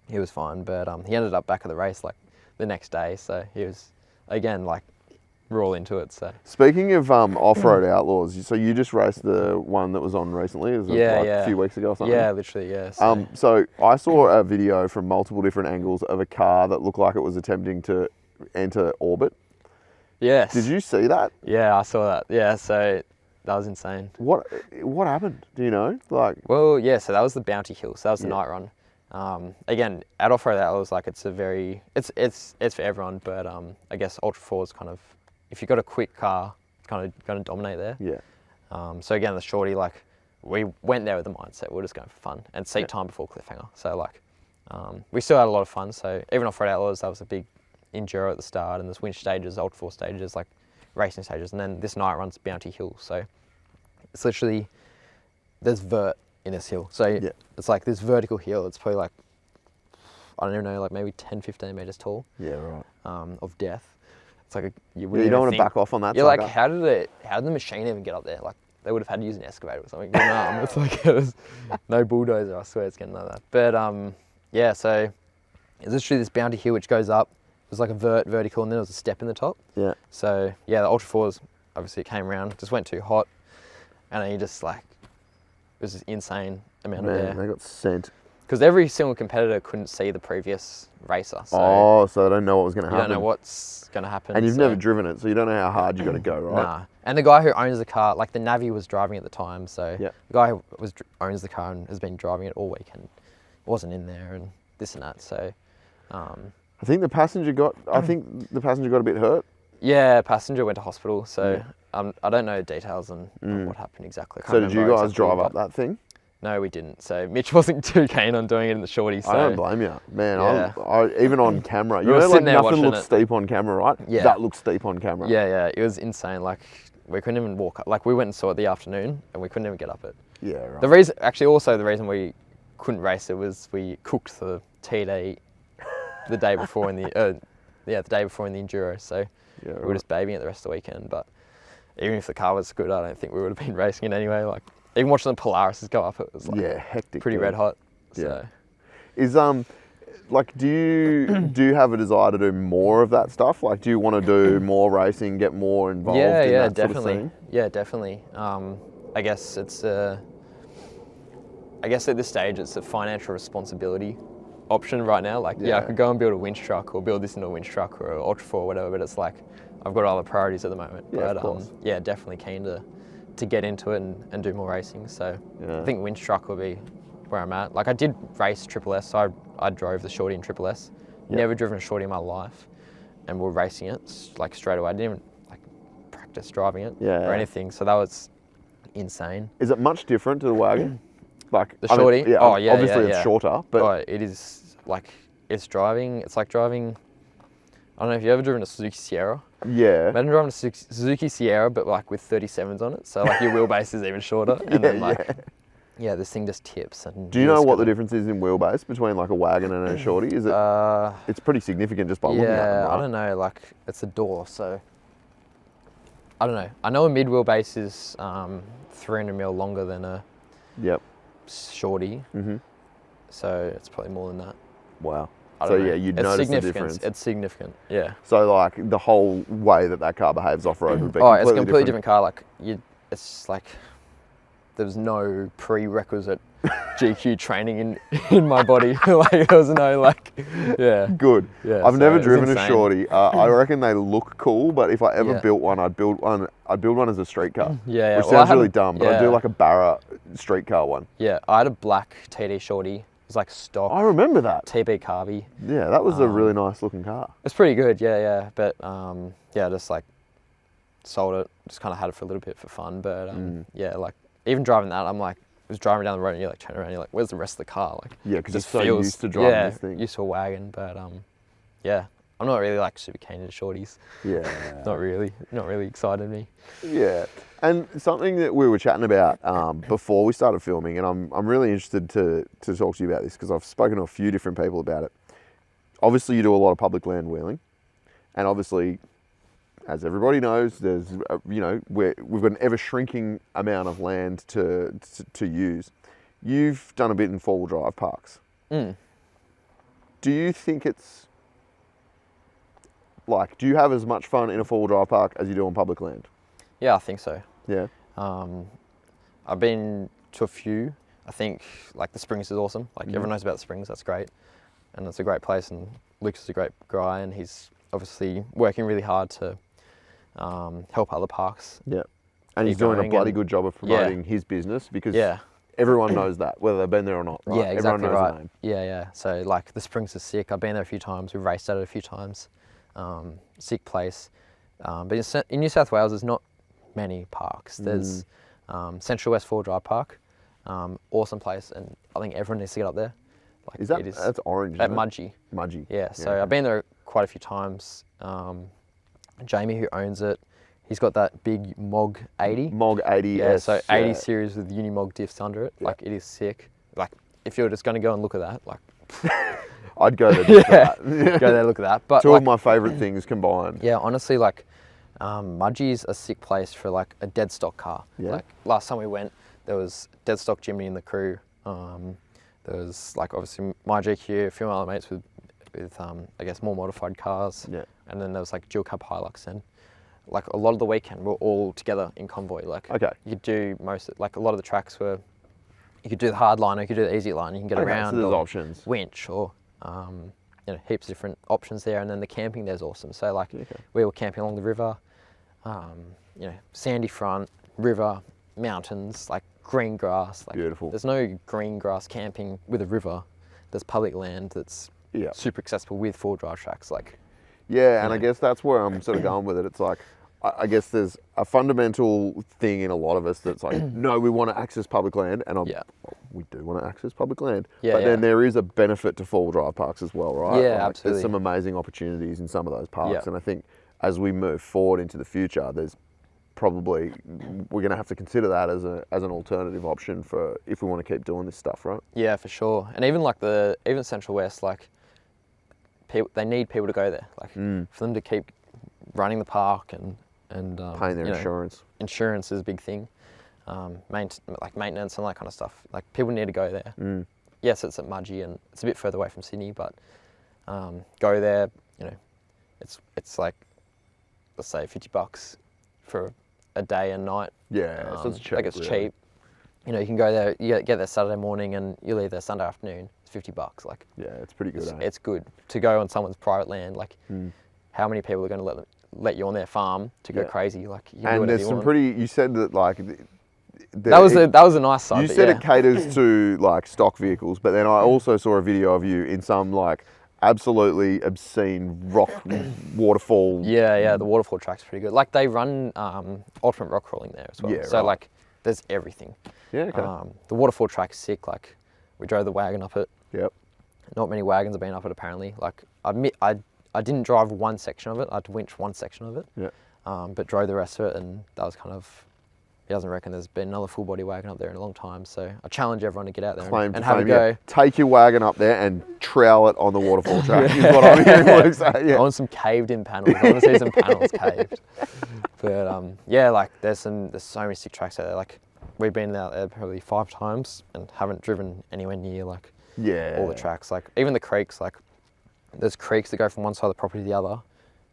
B: he was fine, but he ended up back at the race like the next day. So he was again like. We're all into it. So
A: speaking of Off-Road Outlaws, so you just raced the one that was on recently? Was it like a few weeks ago or something?
B: Yeah, literally, yeah.
A: So I saw a video from multiple different angles of a car that looked like it was attempting to enter orbit.
B: Yes.
A: Did you see that?
B: Yeah, I saw that. Yeah, so that was insane.
A: What happened? Do you know? Like,
B: well, yeah. So that was the Bounty Hill. So that was the night run. Again, at Off-Road Outlaws, like it's for everyone, but I guess Ultra 4 is kind of. If you've got a quick car, it's kind of going to dominate there.
A: Yeah.
B: So again, the shorty, like, we went there with the mindset, we're just going for fun and seat time before Cliffhanger. So like, we still had a lot of fun. So even Off-Road Outlaws, that was a big enduro at the start, and there's winch stages, Ultra 4 stages, like racing stages. And then this night runs Bounty Hill. So it's literally, there's vert in this hill. So it's like this vertical hill. It's probably like, I don't even know, like maybe 10, 15 meters tall.
A: Yeah, right.
B: Of death. It's like
A: you don't want to back off on that.
B: You're like, how did the machine even get up there? Like they would have had to use an excavator or something. It's like it was no bulldozer. I swear it's getting like that. But yeah, so it's literally this Bounty Hill which goes up. It was like a vertical, and then there was a step in the top. Yeah. So yeah, the Ultra 4s obviously it came around, just went too hot, and then you just like it was this insane amount of air.
A: They got sent.
B: Because every single competitor couldn't see the previous racer.
A: So so they don't know what was going to happen.
B: You don't know what's going to happen.
A: And you've never driven it, so you don't know how hard you got to go, right?
B: Nah. And the guy who owns the car, like the Navi was driving at the time, so the guy who owns the car and has been driving it all weekend wasn't in there and this and that. So
A: I think the passenger got a bit hurt.
B: Yeah, passenger went to hospital. So I don't know details on what happened exactly.
A: So did you guys drive up that thing?
B: No, we didn't. So Mitch wasn't too keen on doing it in the shorty. So.
A: I don't blame you, man. I even on camera, you know, like nothing looks steep on camera, right? Yeah. That looks steep on camera.
B: Yeah. It was insane. Like we couldn't even walk up. Like we went and saw it the afternoon, and we couldn't even get up it.
A: Yeah. Right.
B: The reason we couldn't race it was we cooked the TD the day before in the day before in the enduro. So we were just babying it the rest of the weekend. But even if the car was good, I don't think we would have been racing it anyway. Like. Even watching the Polarises go up, it was like
A: hectic,
B: pretty red hot.
A: So. Is like do you have a desire to do more of that stuff? Like, do you want to do more racing, get more involved? In that
B: definitely.
A: Sort of scene?
B: Yeah, definitely. I guess it's at this stage it's a financial responsibility option right now. Like, I could go and build a winch truck or build this into a winch truck or an Ultra 4 or whatever, but it's like I've got other priorities at the moment.
A: Yeah,
B: but
A: of course.
B: Definitely keen to get into it and do more racing. So I think winch truck will be where I'm at. Like I did race Triple S, so I drove the shorty in Triple S. Never driven a shorty in my life, and we're racing it like straight away. I didn't even like practice driving it or anything. So that was insane.
A: Is it much different to the wagon? Like
B: the shorty?
A: Obviously it's shorter, but
B: it is like it's like driving I don't know if you've ever driven a Suzuki Sierra.
A: Yeah.
B: Imagine driving a Suzuki Sierra, but like with 37s on it. So like your wheelbase is even shorter. And then like, yeah, this thing just tips. And
A: do you know what the difference is in wheelbase between like a wagon and a shorty? Is it? It's pretty significant just by looking at them, right?
B: I don't know. Like it's a door, so I don't know. I know a mid wheelbase is 300mm longer than a shorty. So it's probably more than that.
A: Wow. So yeah, you'd notice the difference.
B: It's significant, yeah.
A: So like the whole way that car behaves off-road would be
B: it's a completely different car. Like it's like there's no prerequisite GQ training in my body. Like there was no like, yeah.
A: Good.
B: Yeah.
A: I've never driven a shorty. I reckon they look cool, but if I ever built one, I'd build one as a street car.
B: Yeah.
A: Which sounds really dumb, but I'd do like a Barra street car one.
B: Yeah, I had a black TD shorty. It was like stock.
A: I remember that.
B: TB Carby.
A: Yeah, that was a really nice looking car.
B: It's pretty good, yeah. But yeah, just like sold it. Just kind of had it for a little bit for fun. But yeah, like even driving that, I'm like, I was driving down the road and you're like turning around, you're like, where's the rest of the car? Like,
A: yeah, because it's so used to driving this thing.
B: Used to a wagon, but yeah, I'm not really like super keen into shorties.
A: Yeah.
B: Not really excited me.
A: Yeah. And something that we were chatting about before we started filming, and I'm really interested to talk to you about this because I've spoken to a few different people about it. Obviously, you do a lot of public land wheeling, and obviously, as everybody knows, there's we've got an ever shrinking amount of land to use. You've done a bit in four-wheel drive parks. Do you think it's like, do you have as much fun in a four-wheel drive park as you do on public land?
B: Yeah, I think so.
A: Yeah.
B: I've been to a few. I think like the Springs is awesome. Like everyone knows about the Springs, that's great. And it's a great place, and Luke is a great guy, and he's obviously working really hard to help other parks.
A: Yeah. And he's doing a bloody good job of promoting his business because everyone knows that, whether they've been there or not, right?
B: Yeah, exactly.
A: Everyone knows the name.
B: Yeah. So like the Springs is sick. I've been there a few times. We've raced at it a few times. Sick place. But in New South Wales, there's not many parks. There's Central West Four Drive Park, awesome place, and I think everyone needs to get up there. Like
A: is that that's orange?
B: At Mudgee.
A: Mudgee.
B: Yeah. So I've been there quite a few times. Jamie, who owns it, he's got that big Mog 80.
A: Mog 80.
B: Yeah. So 80 series with Unimog diffs under it. Yeah. Like it is sick. Like if you're just going to go and look at that, like.
A: I'd go there. Look at that.
B: Go there, look at that. But
A: two of my favourite things combined.
B: Yeah, honestly, like Mudgee's a sick place for like a dead stock car.
A: Yeah.
B: Like last time we went, there was dead stock Jimmy in the crew. There was like obviously my GQ, a few other mates with I guess more modified cars.
A: Yeah.
B: And then there was like dual cab Hilux, and like a lot of the weekend we're all together in convoy. Like you could do like a lot of the tracks were, you could do the hard line, or you could do the easy line. You can get around.
A: So there's options.
B: Winch or heaps of different options there, and then the camping there's awesome. So like we were camping along the river, sandy front, river, mountains, like green grass. Like
A: beautiful.
B: There's no green grass camping with a river. There's public land that's super accessible with four drive tracks. Like
A: and I guess that's where I'm sort of going with it. It's like I guess there's a fundamental thing in a lot of us that's like, no, we want to access public land, and we do want to access public land. But then there is a benefit to four-wheel drive parks as well, right?
B: Yeah,
A: like,
B: absolutely.
A: There's some amazing opportunities in some of those parks, and I think as we move forward into the future, there's probably we're going to have to consider that as an alternative option for if we want to keep doing this stuff, right?
B: Yeah, for sure. And even like even Central West, like they need people to go there, like for them to keep running the park and
A: paying their insurance.
B: Insurance is a big thing. Like maintenance and that kind of stuff. Like people need to go there. Yes, it's at Mudgee and it's a bit further away from Sydney, but go there. It's like, let's say $50 for a day and night.
A: Yeah, so it's cheap.
B: Like it's cheap. You can go there. You get there Saturday morning and you leave there Sunday afternoon. It's $50. Like
A: it's pretty good.
B: It's good to go on someone's private land. Like how many people are going to let you on their farm to go crazy? Like you
A: and there's some pretty. You said that like.
B: That was a nice side.
A: You said it caters to like stock vehicles, but then I also saw a video of you in some like absolutely obscene rock waterfall.
B: Yeah, the waterfall track's pretty good. Like they run ultimate rock crawling there as well.
A: Yeah,
B: so like there's everything.
A: Yeah, okay.
B: The waterfall track's sick. Like we drove the wagon up it.
A: Yep.
B: Not many wagons have been up it apparently. Like I I didn't drive one section of it. I had to winch one section of it.
A: Yeah.
B: But drove the rest of it, and that was kind of. He doesn't reckon there's been another full body wagon up there in a long time. So I challenge everyone to get out there and have a go.
A: Yeah. Take your wagon up there and trowel it on the waterfall track. Is what I'm hearing Luke say. Yeah.
B: I want some caved in panels. I want to see some panels caved. But yeah, like there's so many sick tracks out there. Like we've been out there probably 5 times and haven't driven anywhere near like all the tracks. Like even the creeks. Like there's creeks that go from one side of the property to the other,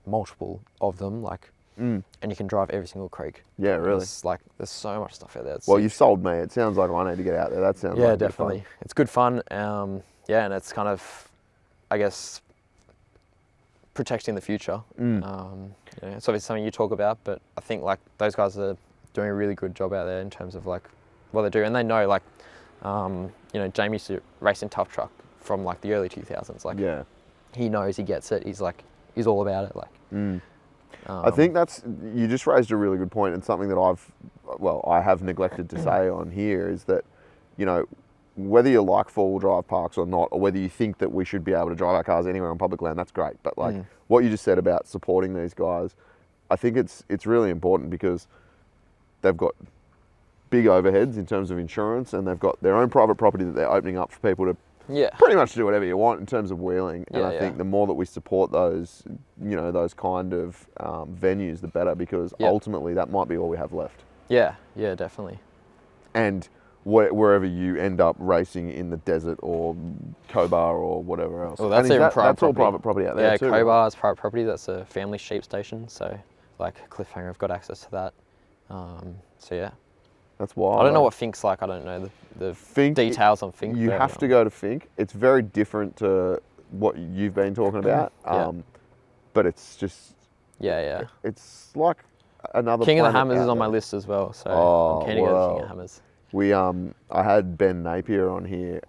B: multiple of them. Like. And you can drive every single creek.
A: Yeah, really.
B: It's like there's so much stuff out there.
A: Well, you've sold me. It sounds like I need to get out there. That sounds like
B: definitely.
A: Good fun.
B: It's good fun. Yeah, and it's kind of, I guess, protecting the future. You know, it's obviously something you talk about, but I think like those guys are doing a really good job out there in terms of like what they do, and they know like, you know, Jamie used to race in tough truck from like the early 2000s. Like, he knows, he gets it. He's like, he's all about it. Like.
A: I think you just raised a really good point, and something that I have neglected to say on here is that, you know, whether you like 4-wheel drive parks or not, or whether you think that we should be able to drive our cars anywhere on public land, that's great. But like what you just said about supporting these guys, I think it's really important because they've got big overheads in terms of insurance, and they've got their own private property that they're opening up for people to pretty much do whatever you want in terms of wheeling. And I think the more that we support those, you know, those kind of venues, the better, because ultimately that might be all we have left. Yeah,
B: definitely.
A: And wherever you end up racing in the desert or Cobar or whatever else.
B: Well, that's even private
A: that's all
B: property.
A: private property out there too.
B: Yeah, Cobar is private property. That's a family sheep station. So like Cliffhanger, I've got access to that. So yeah.
A: That's wild.
B: I don't know what Fink's like. I don't know the
A: Fink,
B: details on Fink.
A: You have to go to Fink. It's very different to what you've been talking about. But it's just...
B: Yeah.
A: It's like another
B: King of the
A: planet
B: Hammers
A: out
B: is on my
A: there.
B: list as well. So I'm keen to go to King of Hammers.
A: I had Ben Napier on here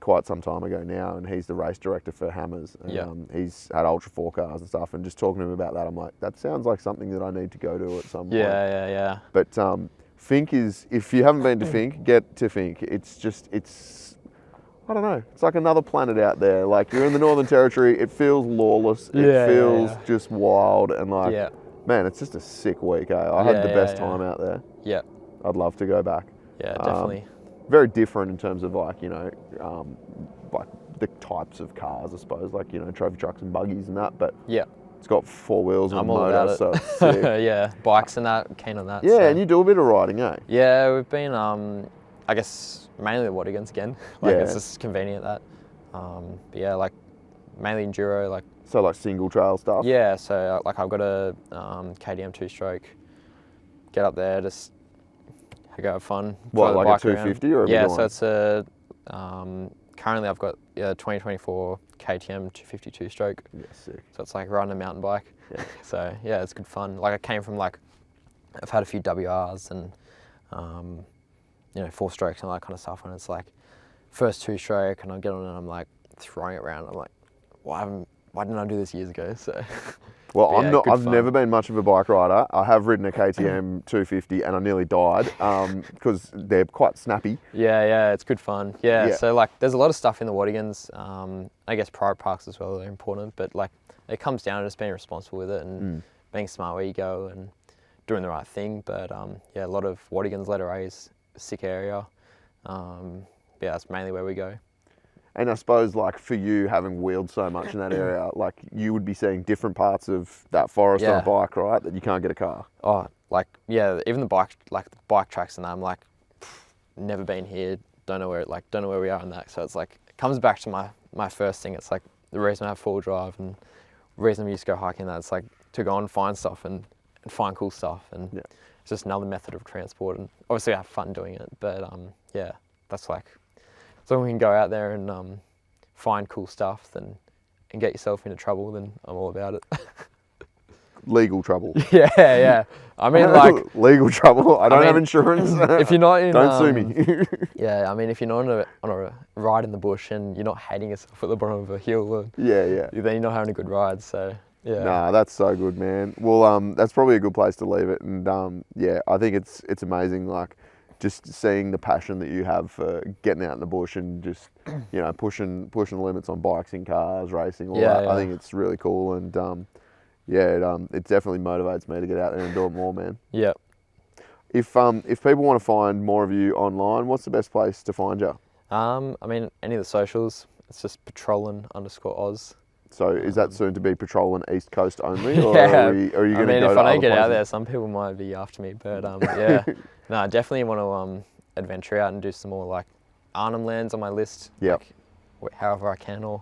A: quite some time ago now, and he's the race director for Hammers. And, he's had Ultra 4 cars and stuff, and just talking to him about that, I'm like, that sounds like something that I need to go to at some point.
B: Yeah.
A: But Fink is, if you haven't been to Fink, get to Fink. It's I don't know, it's like another planet out there. Like, you're in the Northern Territory, it feels lawless, it feels just wild, and like, man, it's just a sick week, eh? I had the best time out there. Yeah. I'd love to go back.
B: Yeah, definitely.
A: Very different in terms of like, you know, like the types of cars, I suppose, like, you know, trophy trucks and buggies and that, but it's got 4 wheels and a motor, so it's sick.
B: Yeah, bikes and that, keen on that.
A: Yeah, so. And you do a bit of riding, eh?
B: Yeah, we've been, I guess, mainly the Wadigans again. Like, it's just convenient that. But yeah, like, mainly enduro, like.
A: So like single trail stuff?
B: Yeah, so like I've got a KTM 2-stroke, get up there, just go have fun.
A: What, like a 250 or a big one?
B: So it's a, currently I've got a 2024 KTM 250 2-stroke.
A: Yeah, sick.
B: So it's like riding a mountain bike. Yeah. So yeah, it's good fun. Like I came from like, I've had a few WRs and, you know, 4-strokes and all that kind of stuff. And it's like, first 2-stroke and I get on it and I'm like throwing it around. I'm like, why didn't I do this years ago? So.
A: Well, I've never been much of a bike rider. I have ridden a KTM 250 and I nearly died because they're quite snappy.
B: Yeah, it's good fun. Yeah, so like there's a lot of stuff in the Wadigans. I guess private parks as well are important, but like it comes down to just being responsible with it and being smart where you go and doing the right thing. But yeah, a lot of Wadigans, letter A's, sick area. Yeah, that's mainly where we go.
A: And I suppose, like, for you, having wheeled so much in that area, like, you would be seeing different parts of that forest on a bike, right? That you can't get a car.
B: Oh, like, yeah, even the bike tracks and that, I'm like, never been here, don't know where we are in that. So it's like, it comes back to my first thing. It's like the reason I have 4-wheel drive and the reason we used to go hiking that. It's like to go and find stuff and find cool stuff. And it's just another method of transport. And obviously I have fun doing it, but yeah, that's like, as long as we can go out there and find cool stuff and get yourself into trouble, then I'm all about it.
A: Legal trouble.
B: Yeah. I mean, like...
A: legal trouble. I don't have insurance.
B: If you're not in...
A: Don't sue me.
B: Yeah, I mean, if you're not on a ride in the bush and you're not hating yourself at the bottom of a hill, then you're not having a good ride, so... Yeah.
A: Nah, that's so good, man. Well, that's probably a good place to leave it. And yeah, I think it's amazing. Like, just seeing the passion that you have for getting out in the bush and just, you know, pushing the limits on bikes and cars, racing, all that. I think it's really cool, and it definitely motivates me to get out there and do it more, man.
B: Yeah.
A: If people want to find more of you online, what's the best place to find you?
B: I mean, any of the socials. It's just PATROLIN_AUS.
A: So is that soon to be patrolling East Coast only, or
B: Yeah.
A: are you going to go to other places?
B: If I don't get out there, some people might be after me. But yeah, no, I definitely want to adventure out and do some more like Arnhem Lands on my list.
A: Yeah.
B: Like, however I can, or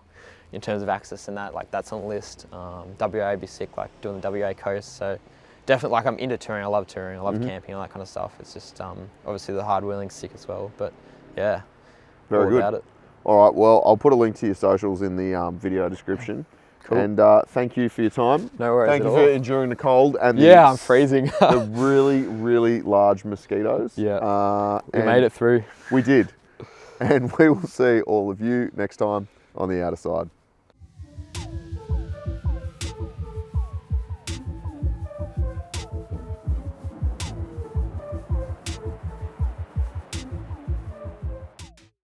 B: in terms of access and that, like that's on the list. WA would be sick, like doing the WA coast. So definitely, like I'm into touring. I love touring. I love camping, all that kind of stuff. It's just obviously the hard wheeling's sick as well. But yeah,
A: very good.
B: About it.
A: All right, well, I'll put a link to your socials in the video description. Cool. And thank you for your time.
B: No worries.
A: Thank you for enduring the cold and
B: I'm freezing.
A: the really, really large mosquitoes.
B: Yeah. We made it through.
A: We did. And we will see all of you next time on the Outer Side.